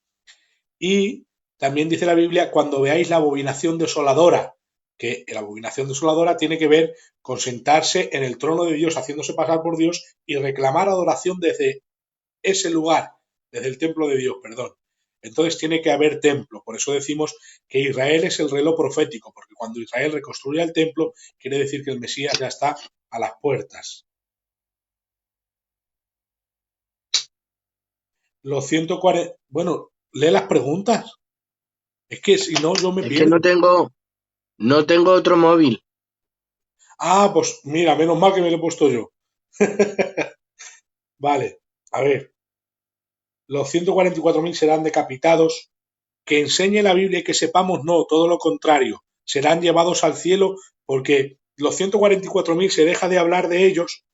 Y también dice la Biblia, cuando veáis la abominación desoladora, que la abominación desoladora tiene que ver con sentarse en el trono de Dios, haciéndose pasar por Dios y reclamar adoración desde ese lugar, desde el templo de Dios, perdón. Entonces tiene que haber templo. Por eso decimos que Israel es el reloj profético, porque cuando Israel reconstruya el templo, quiere decir que el Mesías ya está a las puertas. Los 140, bueno, lee las preguntas. Es que si no, yo me Es que pierdo. no tengo otro móvil. Ah, pues mira, menos mal que me lo he puesto yo. Vale, a ver, los 144.000 serán decapitados. Que enseñe la Biblia y que sepamos, no, todo lo contrario. Serán llevados al cielo porque los 144.000 se deja de hablar de ellos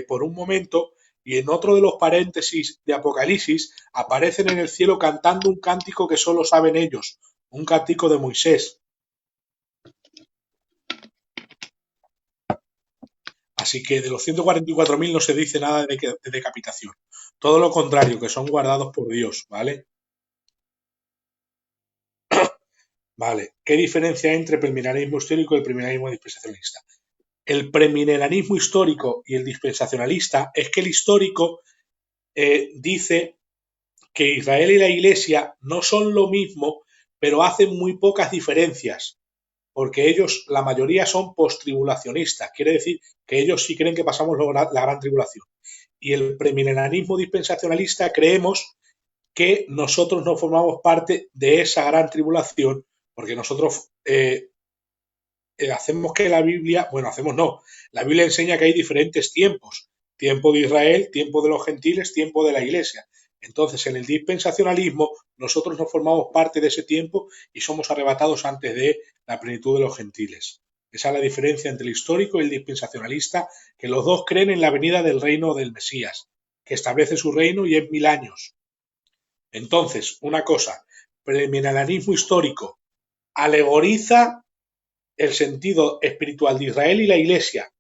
por un momento y en otro de los paréntesis de Apocalipsis aparecen en el cielo cantando un cántico que solo saben ellos, un cántico de Moisés. Así que de los 144.000 no se dice nada de decapitación. Todo lo contrario, que son guardados por Dios, ¿vale? Vale. ¿Qué diferencia hay entre el premilenialismo histórico y el premilenialismo dispensacionalista? El premilenialismo histórico y el dispensacionalista es que el histórico dice que Israel y la Iglesia no son lo mismo, pero hacen muy pocas diferencias, porque ellos, la mayoría son postribulacionistas, quiere decir que ellos sí creen que pasamos la gran tribulación. Y el premilenialismo dispensacionalista creemos que nosotros no formamos parte de esa gran tribulación, porque nosotros hacemos que la Biblia, bueno, hacemos no, la Biblia enseña que hay diferentes tiempos, tiempo de Israel, tiempo de los gentiles, tiempo de la iglesia. Entonces, en el dispensacionalismo, nosotros no formamos parte de ese tiempo y somos arrebatados antes de la plenitud de los gentiles. Esa es la diferencia entre el histórico y el dispensacionalista, que los dos creen en la venida del reino del Mesías, que establece su reino y es 1000 años. Entonces, una cosa, premilenialismo histórico alegoriza el sentido espiritual de Israel y la Iglesia,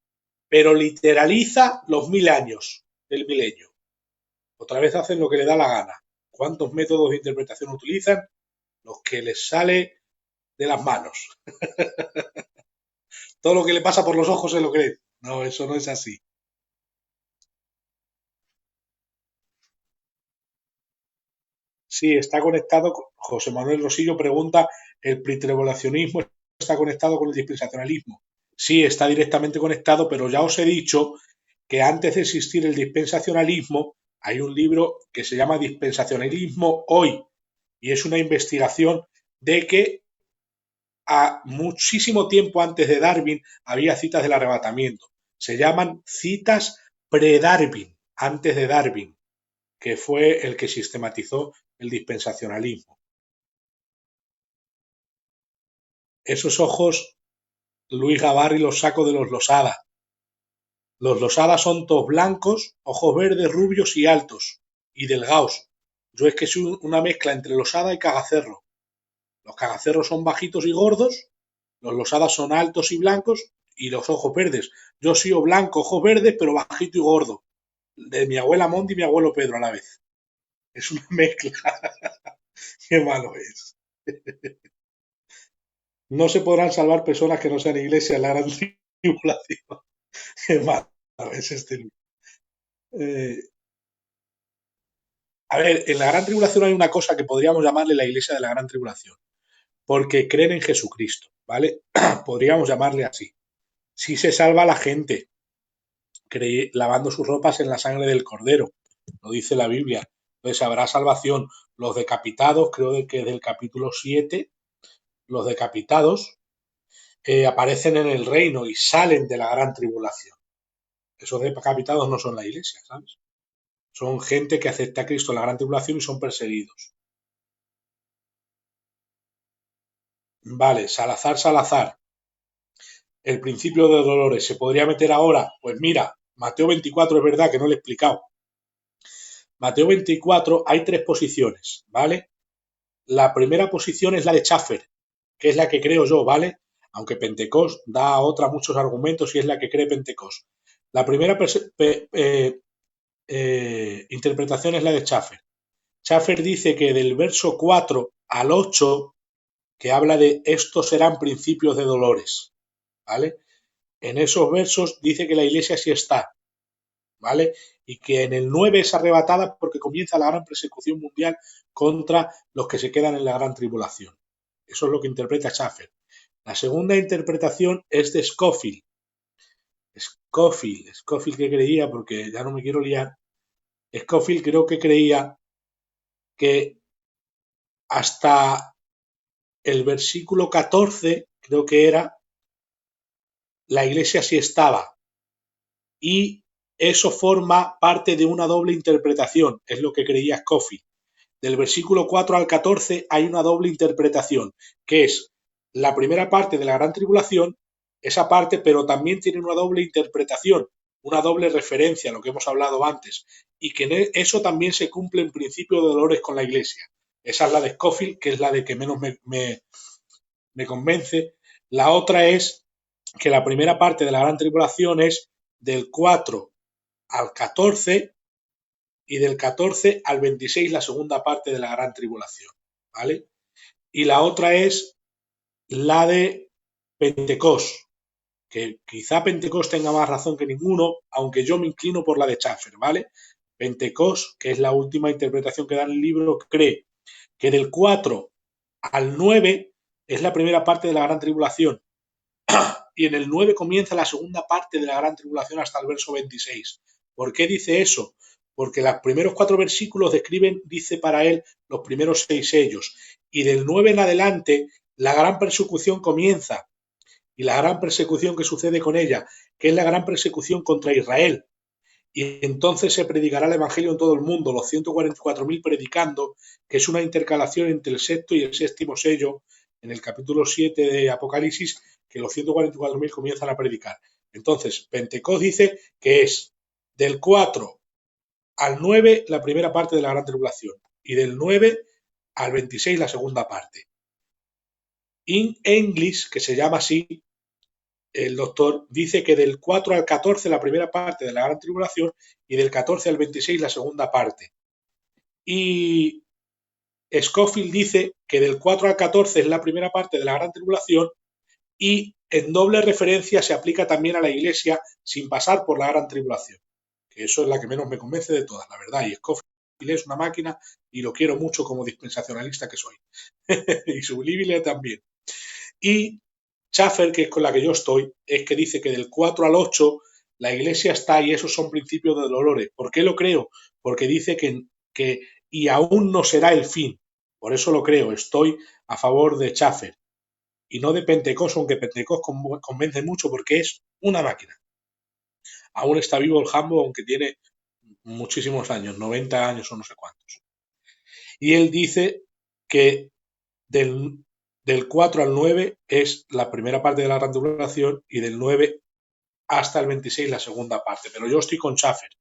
pero literaliza los 1000 años del milenio. Otra vez hacen lo que les da la gana. ¿Cuántos métodos de interpretación utilizan? Los que les sale de las manos. Todo lo que le pasa por los ojos se lo creen. No, eso no es así. Sí, está conectado. José Manuel Rosillo pregunta, ¿el pretribulacionismo está conectado con el dispensacionalismo? Sí, está directamente conectado, pero ya os he dicho que antes de existir el dispensacionalismo hay un libro que se llama Dispensacionalismo hoy y es una investigación de que a muchísimo tiempo antes de Darwin había citas del arrebatamiento. Se llaman citas pre-Darwin, antes de Darwin, que fue el que sistematizó el dispensacionalismo. Esos ojos, Luis Gavarri los saco de los Losada. Los Losada son todos blancos, ojos verdes, rubios y altos, y delgados. Yo es que soy una mezcla entre Losada y Cagacerro. Los Cagacerros son bajitos y gordos, los Losadas son altos y blancos, y los ojos verdes. Yo soy blanco, ojos verdes, pero bajito y gordo. De mi abuela Mondi y mi abuelo Pedro a la vez. Es una mezcla. Qué malo es. No se podrán salvar personas que no sean iglesia en la gran tribulación. Qué malo es este libro. Eh, a ver, en la Gran Tribulación hay una cosa que podríamos llamarle la Iglesia de la Gran Tribulación, porque creen en Jesucristo, ¿vale? Podríamos llamarle así. Si se salva la gente, lavando sus ropas en la sangre del Cordero, lo dice la Biblia. Entonces habrá salvación. Los decapitados, creo que es del capítulo 7, los decapitados aparecen en el reino y salen de la gran tribulación. Esos decapitados no son la iglesia, ¿sabes? Son gente que acepta a Cristo en la gran tribulación y son perseguidos. Vale, Salazar, Salazar. El principio de dolores. ¿Se podría meter ahora? Pues mira, Mateo 24 es verdad que no lo he explicado. Mateo 24 hay tres posiciones, ¿vale? La primera posición es la de Schaffer, que es la que creo yo, ¿vale? Aunque Pentecost da a otra muchos argumentos y es la que cree Pentecost. La primera interpretación es la de Schaffer. Schaffer dice que del verso 4 al 8, que habla de estos serán principios de dolores, ¿vale? En esos versos dice que la iglesia sí está, ¿vale? Y que en el 9 es arrebatada porque comienza la gran persecución mundial contra los que se quedan en la gran tribulación. Eso es lo que interpreta Schaffer. La segunda interpretación es de Scofield. Scofield que creía, porque ya no me quiero liar, Scofield creo que creía que hasta el versículo 14, creo que era, la iglesia sí estaba. Y eso forma parte de una doble interpretación, es lo que creía Scofield. Del versículo 4 al 14 hay una doble interpretación, que es la primera parte de la gran tribulación, esa parte, pero también tiene una doble interpretación, una doble referencia a lo que hemos hablado antes, y que eso también se cumple en principio de dolores con la iglesia. Esa es la de Scofield, que es la de que menos me convence. La otra es que la primera parte de la gran tribulación es del 4 al 14 y del 14 al 26 la segunda parte de la gran tribulación, ¿vale? Y la otra es la de Pentecost, que quizá Pentecost tenga más razón que ninguno, aunque yo me inclino por la de Schaffer, ¿vale? Pentecost, que es la última interpretación que da en el libro, cree que del 4 al 9 es la primera parte de la gran tribulación y en el 9 comienza la segunda parte de la gran tribulación hasta el verso 26. ¿Por qué dice eso? Porque los primeros 4 versículos describen, dice para él, los primeros 6 sellos. Y del 9 en adelante, la gran persecución comienza. Y la gran persecución que sucede con ella, que es la gran persecución contra Israel. Y entonces se predicará el Evangelio en todo el mundo, los 144.000 predicando, que es una intercalación entre el sexto y el séptimo sello, en el capítulo 7 de Apocalipsis, que los 144.000 comienzan a predicar. Entonces, Pentecost dice que es del 4 al 9 la primera parte de la gran tribulación y del 9 al 26 la segunda parte. In English, que se llama así, el doctor dice que del 4 al 14 la primera parte de la gran tribulación y del 14 al 26 la segunda parte. Y Scofield dice que del 4 al 14 es la primera parte de la gran tribulación y en doble referencia se aplica también a la iglesia sin pasar por la gran tribulación. Que eso es la que menos me convence de todas, la verdad. Y Scofield es una máquina y lo quiero mucho como dispensacionalista que soy. Y su Biblia también. Y Schaffer, que es con la que yo estoy, es que dice que del 4 al 8 la iglesia está y esos son principios de dolores. ¿Por qué lo creo? Porque dice que y aún no será el fin. Por eso lo creo. Estoy a favor de Schaffer y no de Pentecost, aunque Pentecost convence mucho porque es una máquina. Aún está vivo el Jambo, aunque tiene muchísimos años, 90 años o no sé cuántos. Y él dice que del 4 al 9 es la primera parte de la gran tribulación y del 9 hasta el 26 la segunda parte. Pero yo estoy con Schaffer,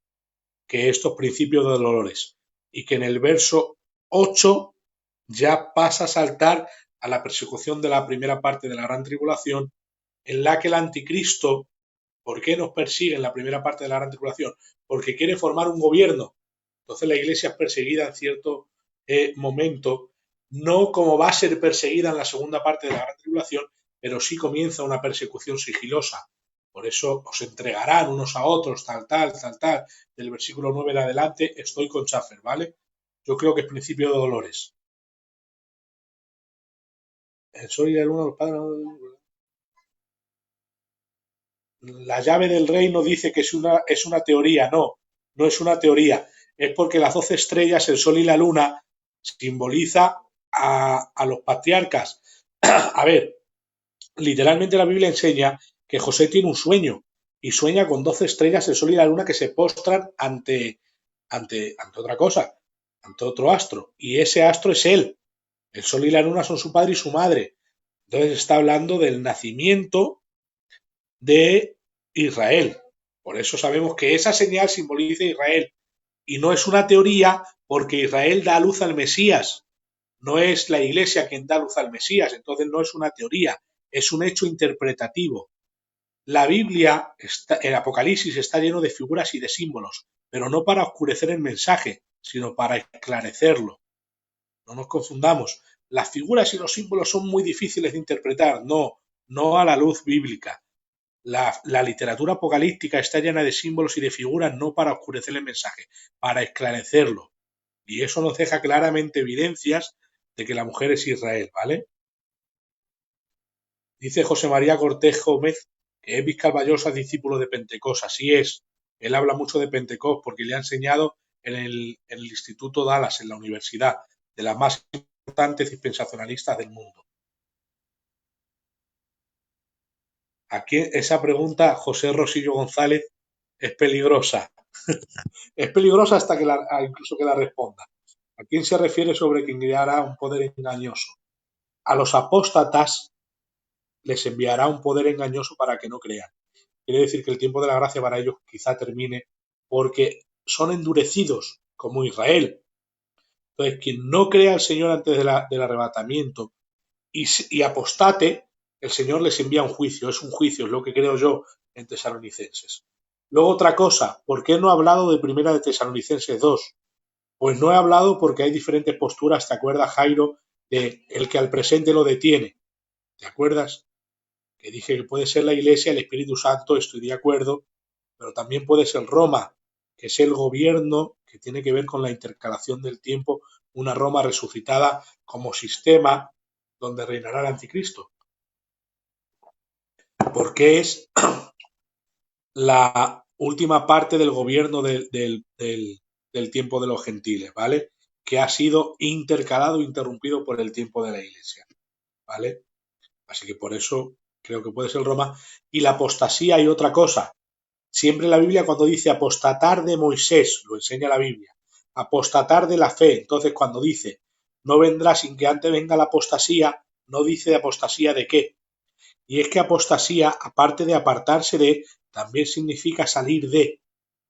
que estos principios de dolores y que en el verso 8 ya pasa a saltar a la persecución de la primera parte de la gran tribulación, en la que el anticristo, ¿por qué nos persigue en la primera parte de la gran tribulación? Porque quiere formar un gobierno. Entonces la iglesia es perseguida en cierto momento, no como va a ser perseguida en la segunda parte de la gran tribulación, pero sí comienza una persecución sigilosa Por eso os entregarán unos a otros, tal, tal, tal, tal. Del versículo 9 en adelante estoy con Schaffer, ¿vale? Yo creo que es principio de dolores. El sol y la luna, los padres. La llave del reino dice que es una teoría. No, no es una teoría. Es porque las 12 estrellas, el sol y la luna, simboliza a los patriarcas. A ver, literalmente la Biblia enseña que José tiene un sueño y sueña con 12 estrellas, el sol y la luna que se postran ante otra cosa, ante otro astro. Y ese astro es él. El sol y la luna son su padre y su madre. Entonces está hablando del nacimiento de Israel. Por eso sabemos que esa señal simboliza a Israel. Y no es una teoría porque Israel da a luz al Mesías. No es la iglesia quien da a luz al Mesías. Entonces no es una teoría, es un hecho interpretativo. La Biblia, el Apocalipsis, está lleno de figuras y de símbolos, pero no para oscurecer el mensaje, sino para esclarecerlo. No nos confundamos. Las figuras y los símbolos son muy difíciles de interpretar. No, no a la luz bíblica. La literatura apocalíptica está llena de símbolos y de figuras no para oscurecer el mensaje, para esclarecerlo. Y eso nos deja claramente evidencias de que la mujer es Israel, ¿vale? Dice José María Cortés Gómez que es Vizcarballosa discípulo de Pentecostés. Así es. Él habla mucho de Pentecostés porque le ha enseñado en el Instituto Dallas, en la universidad, de las más importantes dispensacionalistas del mundo. Aquí esa pregunta, José Rosillo González, es peligrosa. Es peligrosa hasta que incluso que la responda. ¿A quién se refiere sobre quien guiará un poder engañoso? A los apóstatas les enviará un poder engañoso para que no crean. Quiere decir que el tiempo de la gracia para ellos quizá termine porque son endurecidos como Israel. Entonces, quien no crea al Señor antes del arrebatamiento y apostate, el Señor les envía un juicio. Es un juicio, es lo que creo yo en Tesalonicenses. Luego otra cosa, ¿por qué no he hablado de Primera de Tesalonicenses 2? Pues no he hablado porque hay diferentes posturas, ¿te acuerdas, Jairo? De el que al presente lo detiene. ¿Te acuerdas? Que dije que puede ser la Iglesia, el Espíritu Santo, estoy de acuerdo, pero también puede ser Roma, que es el gobierno que tiene que ver con la intercalación del tiempo, una Roma resucitada como sistema donde reinará el anticristo, porque es la última parte del gobierno del tiempo de los gentiles, ¿vale? Que ha sido intercalado, interrumpido por el tiempo de la Iglesia, ¿vale? Así que por eso creo que puede ser Roma. Y la apostasía hay otra cosa. Siempre la Biblia cuando dice apostatar de Moisés, lo enseña la Biblia, apostatar de la fe. Entonces cuando dice no vendrá sin que antes venga la apostasía, no dice de apostasía de qué. Y es que apostasía, aparte de apartarse de, también significa salir de,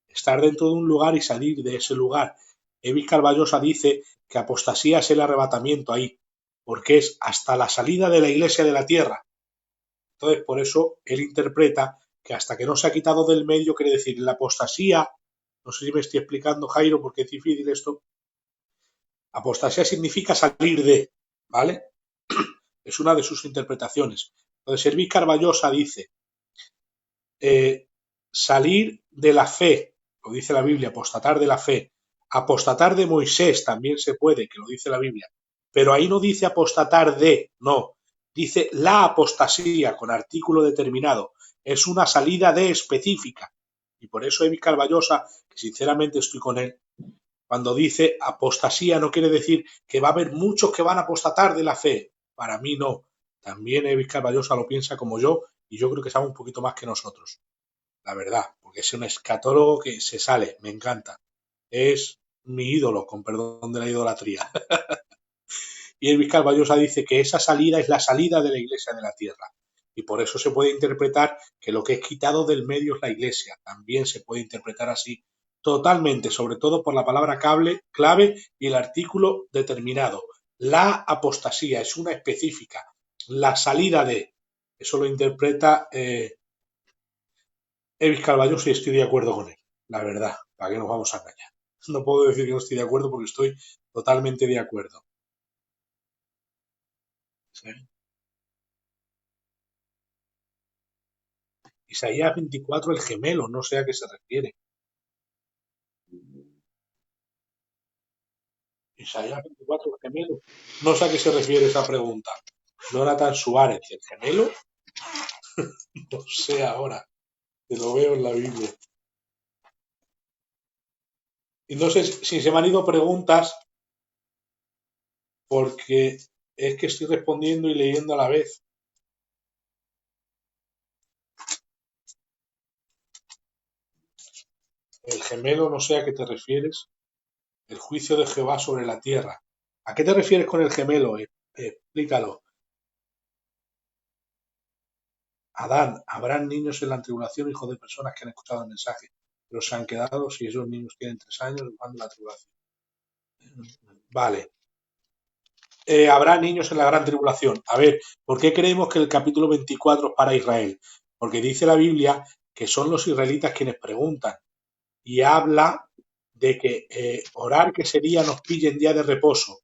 estar dentro de un lugar y salir de ese lugar. Evis Carballosa dice que apostasía es el arrebatamiento ahí, porque es hasta la salida de la iglesia de la tierra. Entonces, por eso él interpreta que hasta que no se ha quitado del medio, quiere decir, la apostasía, no sé si me estoy explicando, Jairo, porque es difícil esto, apostasía significa salir de, ¿vale? Es una de sus interpretaciones. Entonces, Servi Carballosa dice, salir de la fe, lo dice la Biblia, apostatar de la fe, apostatar de Moisés también se puede, que lo dice la Biblia, pero ahí no dice apostatar de, no, dice la apostasía con artículo determinado, es una salida de específica. Y por eso Evi Carballosa, que sinceramente estoy con él, cuando dice apostasía no quiere decir que va a haber muchos que van a apostatar de la fe. Para mí no. También Evi Carballosa lo piensa como yo y yo creo que sabe un poquito más que nosotros. La verdad, porque es un escatólogo que se sale, me encanta. Es mi ídolo, con perdón de la idolatría. Y Elvis Carballosa dice que esa salida es la salida de la iglesia de la tierra. Y por eso se puede interpretar que lo que es quitado del medio es la iglesia. También se puede interpretar así totalmente, sobre todo por la palabra clave y el artículo determinado. La apostasía es una específica. La salida de. Eso lo interpreta Elvis Carballosa y estoy de acuerdo con él. La verdad, ¿para qué nos vamos a engañar? No puedo decir que no estoy de acuerdo porque estoy totalmente de acuerdo. ¿Sí? Isaías 24, el gemelo, no sé a qué se refiere. Isaías 24, el gemelo. No sé a qué se refiere esa pregunta. Jonathan Suárez, ¿el gemelo? No sé ahora, que lo veo en la Biblia. Y no sé si se me han ido preguntas porque es que estoy respondiendo y leyendo a la vez. El gemelo, no sé a qué te refieres. El juicio de Jehová sobre la tierra. ¿A qué te refieres con el gemelo? Explícalo. Adán, habrán niños en la tribulación, hijos de personas que han escuchado el mensaje, pero se han quedado, si esos niños tienen 3 años, van de la tribulación. Vale. Habrá niños en la gran tribulación. A ver, ¿por qué creemos que el capítulo 24 es para Israel? Porque dice la Biblia que son los israelitas quienes preguntan y habla de que orar que sería nos pille en día de reposo.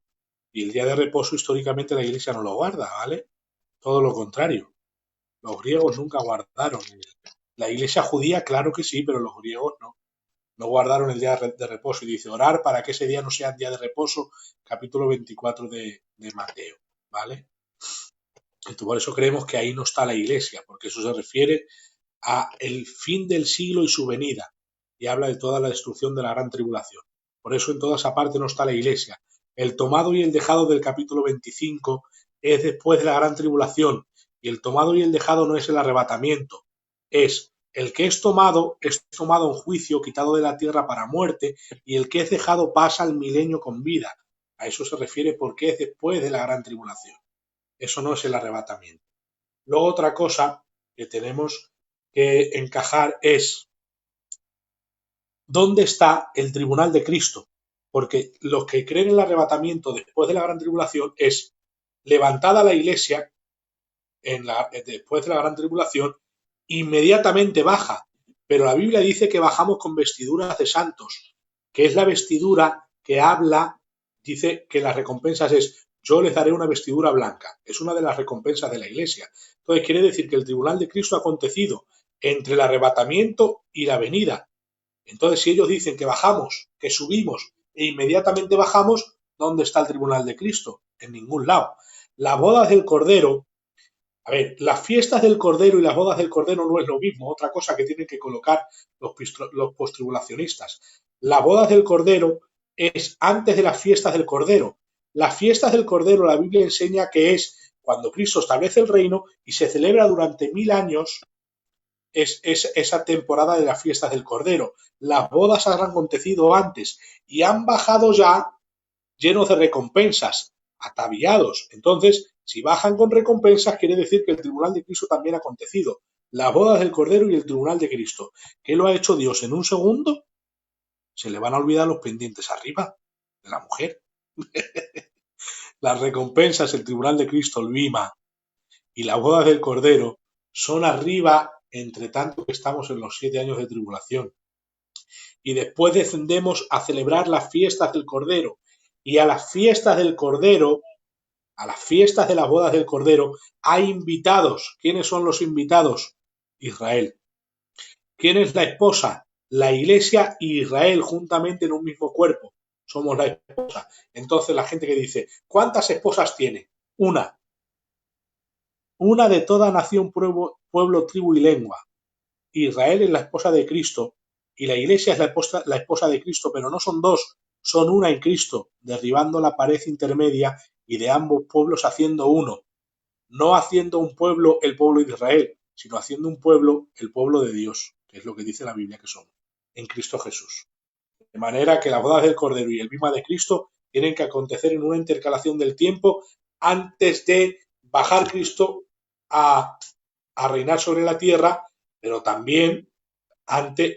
Y el día de reposo históricamente la iglesia no lo guarda, ¿vale? Todo lo contrario. Los griegos nunca guardaron. La iglesia judía, claro que sí, pero los griegos no. No guardaron el día de reposo. Y dice, orar para que ese día no sea día de reposo, capítulo 24 de Mateo, ¿vale? Entonces, por eso creemos que ahí no está la iglesia, porque eso se refiere a el fin del siglo y su venida, y habla de toda la destrucción de la gran tribulación. Por eso en toda esa parte no está la iglesia. El tomado y el dejado del capítulo 25 es después de la gran tribulación, y el tomado y el dejado no es el arrebatamiento, es el que es tomado en juicio, quitado de la tierra para muerte, y el que es dejado pasa al milenio con vida. A eso se refiere porque es después de la gran tribulación. Eso no es el arrebatamiento. Luego otra cosa que tenemos que encajar es ¿dónde está el tribunal de Cristo? Porque los que creen en el arrebatamiento después de la gran tribulación es levantada la iglesia después de la gran tribulación, inmediatamente baja. Pero la Biblia dice que bajamos con vestiduras de santos, que es la vestidura que habla, dice que las recompensas es yo les daré una vestidura blanca. Es una de las recompensas de la iglesia. Entonces quiere decir que el tribunal de Cristo ha acontecido entre el arrebatamiento y la venida. Entonces, si ellos dicen que bajamos, que subimos e inmediatamente bajamos, ¿dónde está el tribunal de Cristo? En ningún lado. Las bodas del Cordero, a ver, las fiestas del Cordero y las bodas del Cordero no es lo mismo, otra cosa que tienen que colocar los postribulacionistas. Las bodas del Cordero es antes de las fiestas del Cordero. Las fiestas del Cordero, la Biblia enseña que es cuando Cristo establece el reino y se celebra durante 1000 años es esa temporada de las fiestas del Cordero. Las bodas han acontecido antes y han bajado ya llenos de recompensas, ataviados. Entonces, si bajan con recompensas, quiere decir que el tribunal de Cristo también ha acontecido. Las bodas del Cordero y el tribunal de Cristo. ¿Qué lo ha hecho Dios en un segundo? Se le van a olvidar los pendientes arriba de la mujer. Las recompensas, el tribunal de Cristo, el Bima, y las bodas del Cordero son arriba, entre tanto que estamos en los 7 años de tribulación. Y después descendemos a celebrar las fiestas del Cordero. Y a las fiestas del Cordero, a las fiestas de las bodas del Cordero, hay invitados. ¿Quiénes son los invitados? Israel. ¿Quién es la esposa? La Iglesia y Israel juntamente en un mismo cuerpo. Somos la esposa. Entonces la gente que dice, ¿cuántas esposas tiene? Una. Una de toda nación, pueblo, tribu y lengua. Israel es la esposa de Cristo y la Iglesia es la esposa de Cristo, pero no son dos, son una en Cristo, derribando la pared intermedia y de ambos pueblos haciendo uno. No haciendo un pueblo el pueblo de Israel, sino haciendo un pueblo el pueblo de Dios, que es lo que dice la Biblia que somos, en Cristo Jesús. De manera que las bodas del Cordero y el bima de Cristo tienen que acontecer en una intercalación del tiempo antes de bajar Cristo a, a reinar sobre la tierra, pero también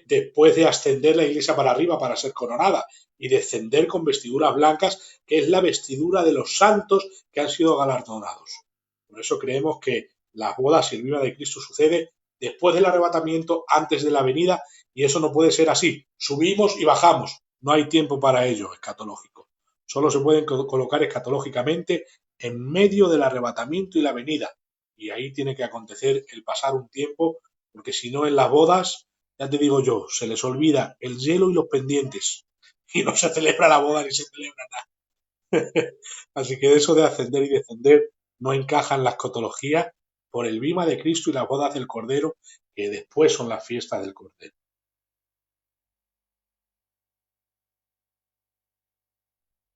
después de ascender la iglesia para arriba para ser coronada y descender con vestiduras blancas, que es la vestidura de los santos que han sido galardonados. Por eso creemos que las bodas y el vino de Cristo sucede después del arrebatamiento, antes de la venida, y eso no puede ser así. Subimos y bajamos. No hay tiempo para ello escatológico. Solo se pueden colocar escatológicamente en medio del arrebatamiento y la venida. Y ahí tiene que acontecer el pasar un tiempo porque si no en las bodas, ya te digo yo, se les olvida el hielo y los pendientes y no se celebra la boda ni se celebra nada. Así que eso de ascender y descender no encaja en la escatología por el bima de Cristo y las bodas del Cordero, que después son las fiestas del Cordero.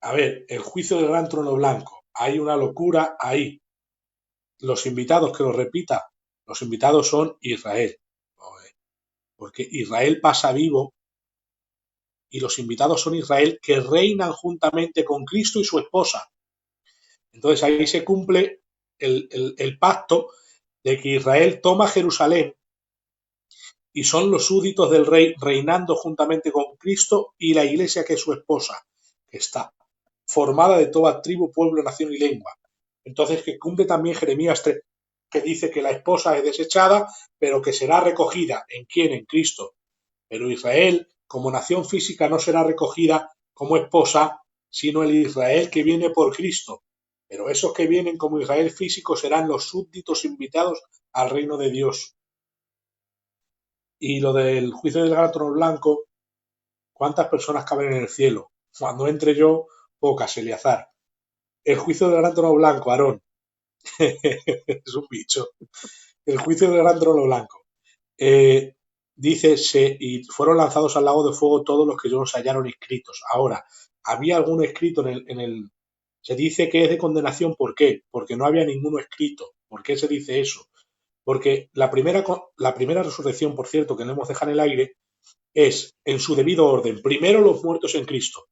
A ver, el juicio del gran trono blanco. Hay una locura ahí. Los invitados, que lo repita, los invitados son Israel. Porque Israel pasa vivo y los invitados son Israel, que reinan juntamente con Cristo y su esposa. Entonces ahí se cumple el pacto de que Israel toma Jerusalén y son los súbditos del rey reinando juntamente con Cristo y la iglesia, que es su esposa, que está formada de toda tribu, pueblo, nación y lengua. Entonces que cumple también Jeremías 3, que dice que la esposa es desechada, pero que será recogida. ¿En quién? En Cristo. Pero Israel, como nación física, no será recogida como esposa, sino el Israel que viene por Cristo. Pero esos que vienen como Israel físico serán los súbditos invitados al reino de Dios. Y lo del juicio del gran trono blanco, ¿cuántas personas caben en el cielo? Cuando entre yo, pocas, Eleazar. El juicio del gran trono blanco, Aarón. Es un bicho. El juicio del gran trono blanco. Dice, y fueron lanzados al lago de fuego todos los que no se hallaron inscritos. Ahora, ¿había alguno escrito se dice que es de condenación? ¿Por qué? Porque no había ninguno escrito. ¿Por qué se dice eso? Porque la primera resurrección, por cierto, que no hemos dejado en el aire, es en su debido orden. Primero los muertos en Cristo,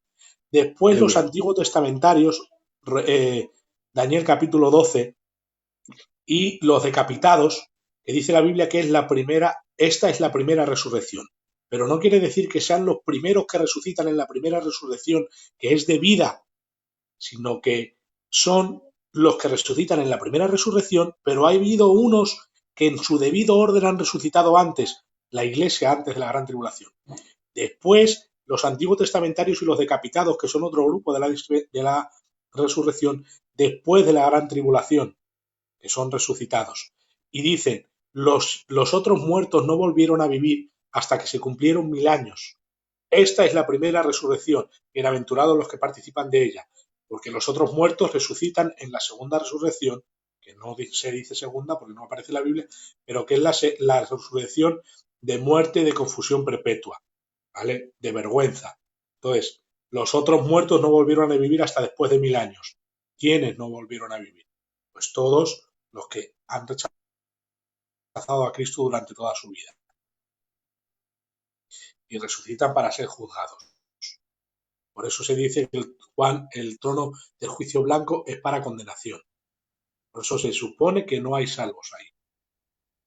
después los antiguos testamentarios, Daniel capítulo 12, y los decapitados, que dice la Biblia que esta es la primera resurrección. Pero no quiere decir que sean los primeros que resucitan en la primera resurrección, que es de vida, sino que son los que resucitan en la primera resurrección, pero ha habido unos que en su debido orden han resucitado antes, la iglesia antes de la gran tribulación. Después, los antiguos testamentarios y los decapitados, que son otro grupo de la resurrección, después de la gran tribulación, que son resucitados. Y dicen, los otros muertos no volvieron a vivir hasta que se cumplieron 1000 años. Esta es la primera resurrección, bienaventurados los que participan de ella, porque los otros muertos resucitan en la segunda resurrección, que no se dice segunda porque no aparece en la Biblia, pero que es la resurrección de muerte y de confusión perpetua, ¿vale? De vergüenza. Entonces, los otros muertos no volvieron a vivir hasta después de 1000 años. ¿Quiénes no volvieron a vivir? Pues todos los que han rechazado a Cristo durante toda su vida y resucitan para ser juzgados. Por eso se dice que el trono del juicio blanco es para condenación. Por eso se supone que no hay salvos ahí.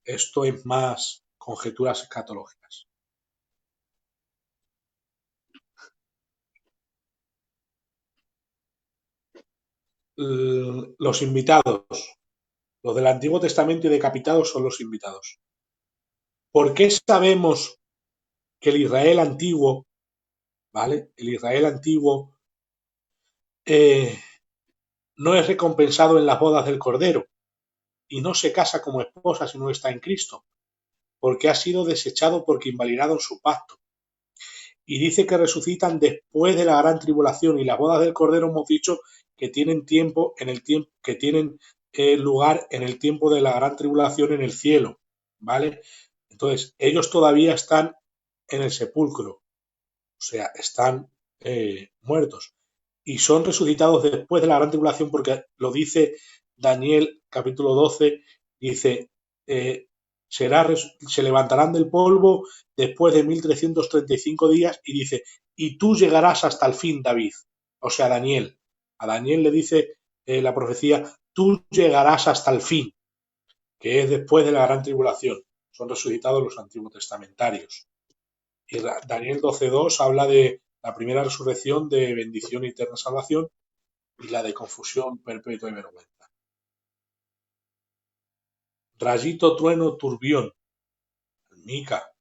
Esto es más conjeturas escatológicas. Los invitados, los del Antiguo Testamento y decapitados son los invitados. ¿Por qué sabemos que el Israel antiguo, ¿vale? El Israel antiguo no es recompensado en las bodas del Cordero y no se casa como esposa si no está en Cristo? Porque ha sido desechado porque invalidaron su pacto. Y dice que resucitan después de la gran tribulación, y las bodas del Cordero hemos dicho que tienen que tienen lugar en el tiempo de la gran tribulación en el cielo, ¿vale? Entonces, ellos todavía están en el sepulcro, o sea, están muertos, y son resucitados después de la gran tribulación, porque lo dice Daniel capítulo 12, dice, se levantarán del polvo después de 1335 días, y dice, y tú llegarás hasta el fin, David. O sea, Daniel. A Daniel le dice la profecía, tú llegarás hasta el fin, que es después de la gran tribulación. Son resucitados los antiguos testamentarios. Y Daniel 12.2 habla de la primera resurrección de bendición y eterna salvación, y la de confusión perpetua y vergüenza. Rayito, trueno, turbión. Mica,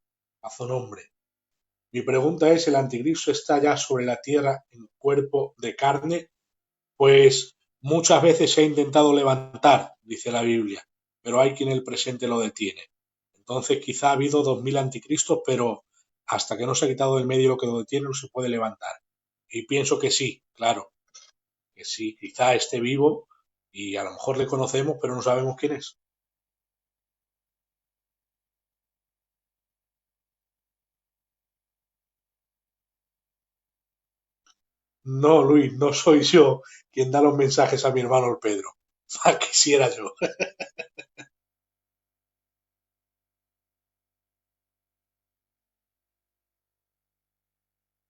haz un hombre. Mi pregunta es, ¿el anticristo está ya sobre la tierra en cuerpo de carne? Pues muchas veces se ha intentado levantar, dice la Biblia, pero hay quien en el presente lo detiene. Entonces quizá ha habido 2000 anticristos, pero hasta que no se ha quitado del medio lo que lo detiene no se puede levantar. Y pienso que sí, claro, que sí, quizá esté vivo y a lo mejor le conocemos, pero no sabemos quién es. No, Luis, no soy yo quien da los mensajes a mi hermano el Pedro. Quisiera yo.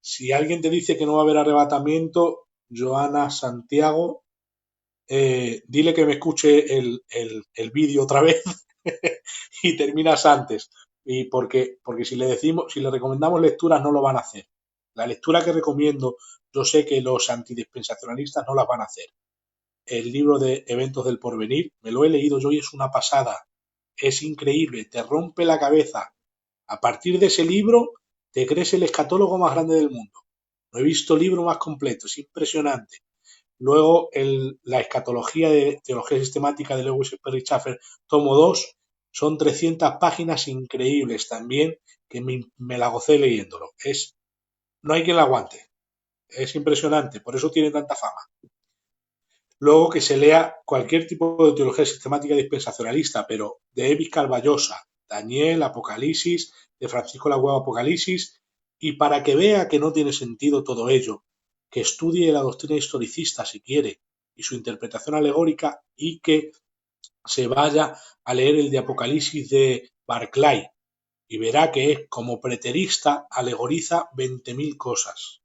Si alguien te dice que no va a haber arrebatamiento, Joana Santiago, dile que me escuche el vídeo otra vez y terminas antes. Y porque si le decimos, si le recomendamos lecturas, no lo van a hacer. La lectura que recomiendo, yo sé que los antidispensacionalistas no las van a hacer. El libro de Eventos del Porvenir, me lo he leído yo y es una pasada. Es increíble, te rompe la cabeza. A partir de ese libro, te crees el escatólogo más grande del mundo. No he visto libro más completo, es impresionante. Luego, la escatología de teología sistemática de Lewis Perry Chafer, tomo 2, son 300 páginas increíbles también, que me la gocé leyéndolo. No hay quien la aguante. Es impresionante, por eso tiene tanta fama. Luego que se lea cualquier tipo de teología sistemática dispensacionalista, pero de Evis Carballosa, Daniel, Apocalipsis, de Francisco Laguao Apocalipsis, y para que vea que no tiene sentido todo ello, que estudie la doctrina historicista si quiere y su interpretación alegórica y que se vaya a leer el de Apocalipsis de Barclay y verá que es como preterista alegoriza 20.000 cosas.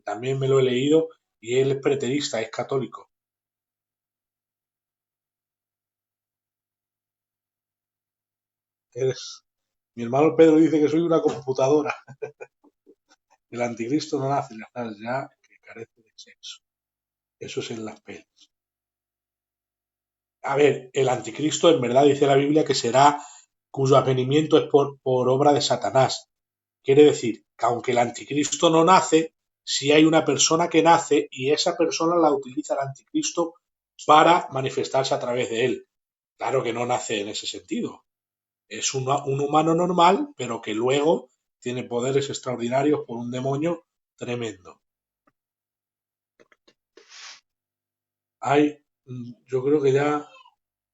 También me lo he leído y él es preterista, es católico. Mi hermano Pedro dice que soy una computadora. El anticristo no nace, ya que carece de sexo. Eso es en las pelis. A ver, el anticristo en verdad dice la Biblia que será cuyo advenimiento es por obra de Satanás. Quiere decir que aunque el anticristo no nace, sí hay una persona que nace y esa persona la utiliza el anticristo para manifestarse a través de él. Claro que no nace en ese sentido. Es un humano normal, pero que luego tiene poderes extraordinarios por un demonio tremendo. Hay, yo creo que ya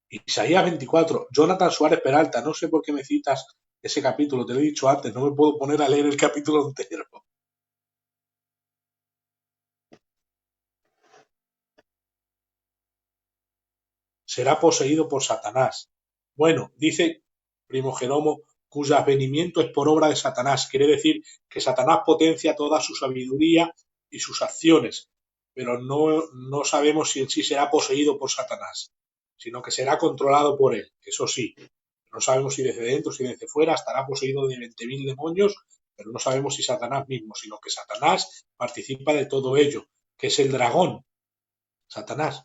Isaías 24, Jonathan Suárez Peralta, no sé por qué me citas ese capítulo, te lo he dicho antes, no me puedo poner a leer el capítulo entero. Será poseído por Satanás. Bueno, dice Primo Jeromo, cuyo advenimiento es por obra de Satanás. Quiere decir que Satanás potencia toda su sabiduría y sus acciones, pero no sabemos si en sí será poseído por Satanás, sino que será controlado por él, eso sí. No sabemos si desde dentro, si desde fuera estará poseído de 20.000 demonios, pero no sabemos si Satanás mismo, sino que Satanás participa de todo ello, que es el dragón, Satanás.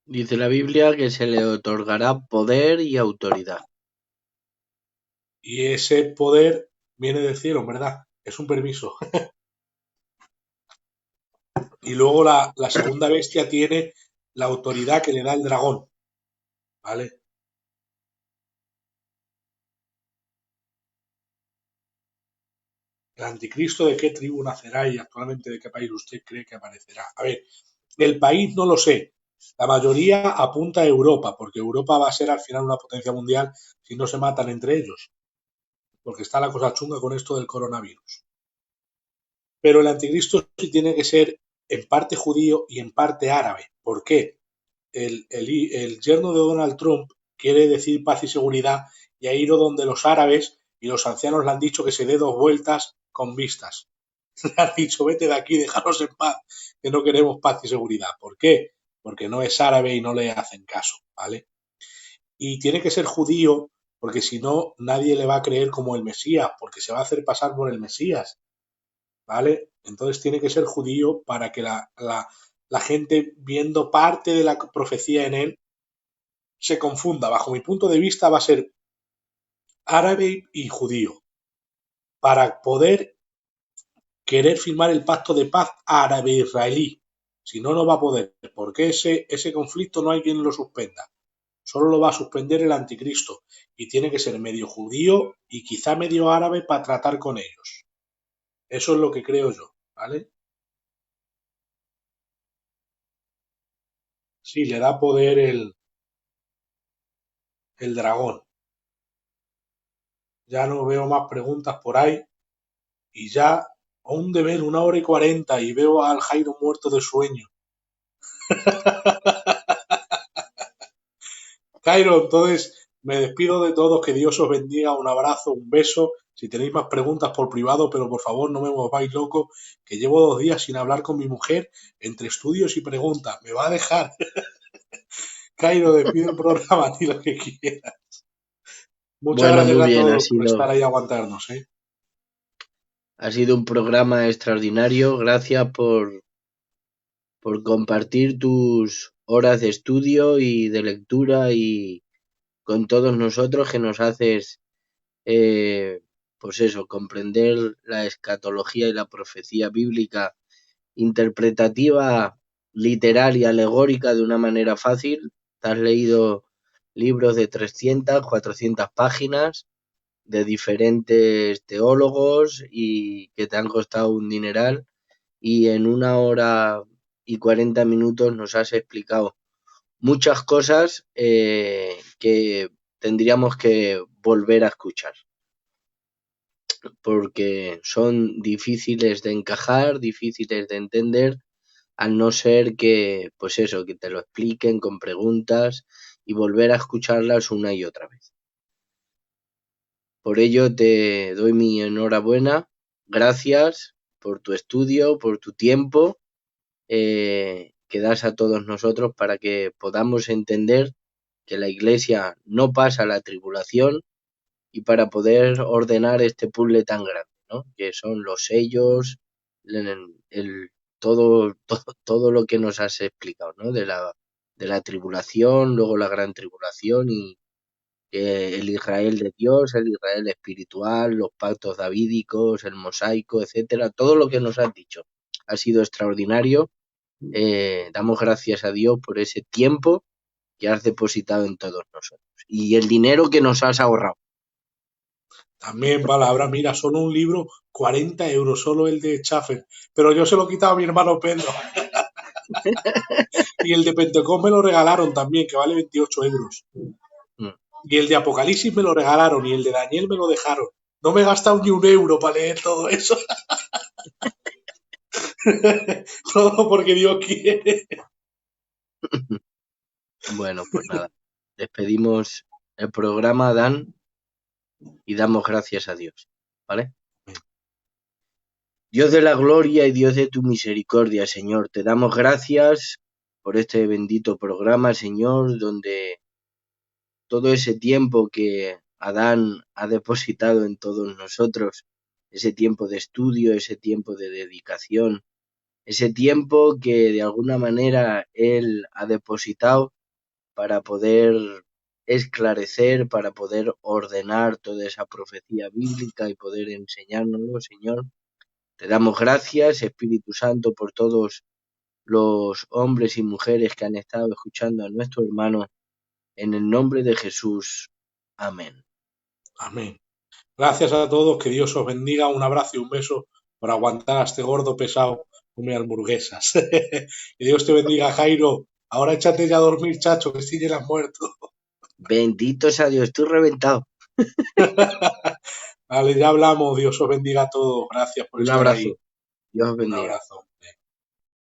Dice la Biblia que se le otorgará poder y autoridad. Y ese poder viene del cielo, ¿verdad? Es un permiso. Y luego la segunda bestia tiene la autoridad que le da el dragón, ¿vale? El anticristo de qué tribu nacerá y actualmente de qué país usted cree que aparecerá. A ver, el país no lo sé. La mayoría apunta a Europa, porque Europa va a ser al final una potencia mundial si no se matan entre ellos, porque está la cosa chunga con esto del coronavirus. Pero el anticristo sí tiene que ser en parte judío y en parte árabe. ¿Por qué? El yerno de Donald Trump quiere decir paz y seguridad y ha ido donde los árabes y los ancianos le han dicho que se dé 2 vueltas con vistas. Le han dicho, vete de aquí, déjanos en paz, que no queremos paz y seguridad. ¿Por qué? Porque no es árabe y no le hacen caso, ¿vale? Y tiene que ser judío porque si no nadie le va a creer como el Mesías, porque se va a hacer pasar por el Mesías, ¿vale? Entonces tiene que ser judío para que la gente, viendo parte de la profecía en él, se confunda. Bajo mi punto de vista va a ser árabe y judío, para poder querer firmar el pacto de paz árabe-israelí. Si no, no va a poder, porque ese conflicto no hay quien lo suspenda. solo lo va a suspender el anticristo y tiene que ser medio judío y quizá medio árabe para tratar con ellos. Eso es lo que creo yo, ¿vale? Sí, le da poder el dragón. Ya no veo más preguntas por ahí y ya aún de ver 1 hora y 40 y veo al Jairo muerto de sueño. Jairo, entonces me despido de todos, que Dios os bendiga, un abrazo, un beso. Si tenéis más preguntas por privado, pero por favor no me volváis loco, que llevo 2 días sin hablar con mi mujer entre estudios y preguntas. Me va a dejar. Jairo, despido el programa, di lo que quieras. Muchas Bueno, gracias muy a bien, todos por estar ahí y aguantarnos, ¿eh? ha sido un programa extraordinario. Gracias por compartir tus horas de estudio y de lectura y con todos nosotros que nos haces, pues eso, comprender la escatología y la profecía bíblica interpretativa, literal y alegórica de una manera fácil. Te has leído libros de 300, 400 páginas de diferentes teólogos y que te han costado un dineral y en 1 hora y 40 minutos nos has explicado muchas cosas que tendríamos que volver a escuchar porque son difíciles de encajar, difíciles de entender, al no ser que, pues eso, que te lo expliquen con preguntas y volver a escucharlas una y otra vez. Por ello te doy mi enhorabuena, gracias por tu estudio, por tu tiempo que das a todos nosotros para que podamos entender que la Iglesia no pasa la tribulación y para poder ordenar este puzzle tan grande, ¿no? Que son los sellos, todo lo que nos has explicado, ¿no? De la tribulación, luego la gran tribulación y el Israel de Dios, el Israel espiritual, los pactos davídicos, el mosaico, etcétera, todo lo que nos has dicho ha sido extraordinario. Damos gracias a Dios por ese tiempo que has depositado en todos nosotros y el dinero que nos has ahorrado. También, palabra, mira, solo un libro, 40 euros, solo el de Schaffer. Pero yo se lo he quitado a mi hermano Pedro. Y el de Pentecostés me lo regalaron también, que vale 28 euros. Mm. Y el de Apocalipsis me lo regalaron y el de Daniel me lo dejaron. No me he gastado ni 1 euro para leer todo eso. Todo porque Dios quiere. Bueno, pues nada, despedimos el programa, Dan, y damos gracias a Dios, ¿vale? Dios de la gloria y Dios de tu misericordia, Señor, te damos gracias por este bendito programa, Señor, donde todo ese tiempo que Adán ha depositado en todos nosotros, ese tiempo de estudio, ese tiempo de dedicación, ese tiempo que de alguna manera él ha depositado para poder esclarecer, para poder ordenar toda esa profecía bíblica y poder enseñárnoslo, Señor. Te damos gracias, Espíritu Santo, por todos los hombres y mujeres que han estado escuchando a nuestro hermano, en el nombre de Jesús. Amén. Amén. Gracias a todos, que Dios os bendiga. Un abrazo y un beso por aguantar a este gordo pesado come hamburguesas. Que Dios te bendiga, Jairo. Ahora échate ya a dormir, chacho, que si llenas muerto. Bendito sea Dios, estoy reventado. Vale, ya hablamos. Dios os bendiga a todos. Gracias por Un estar ahí. abrazo. Dios os Un bendiga. abrazo.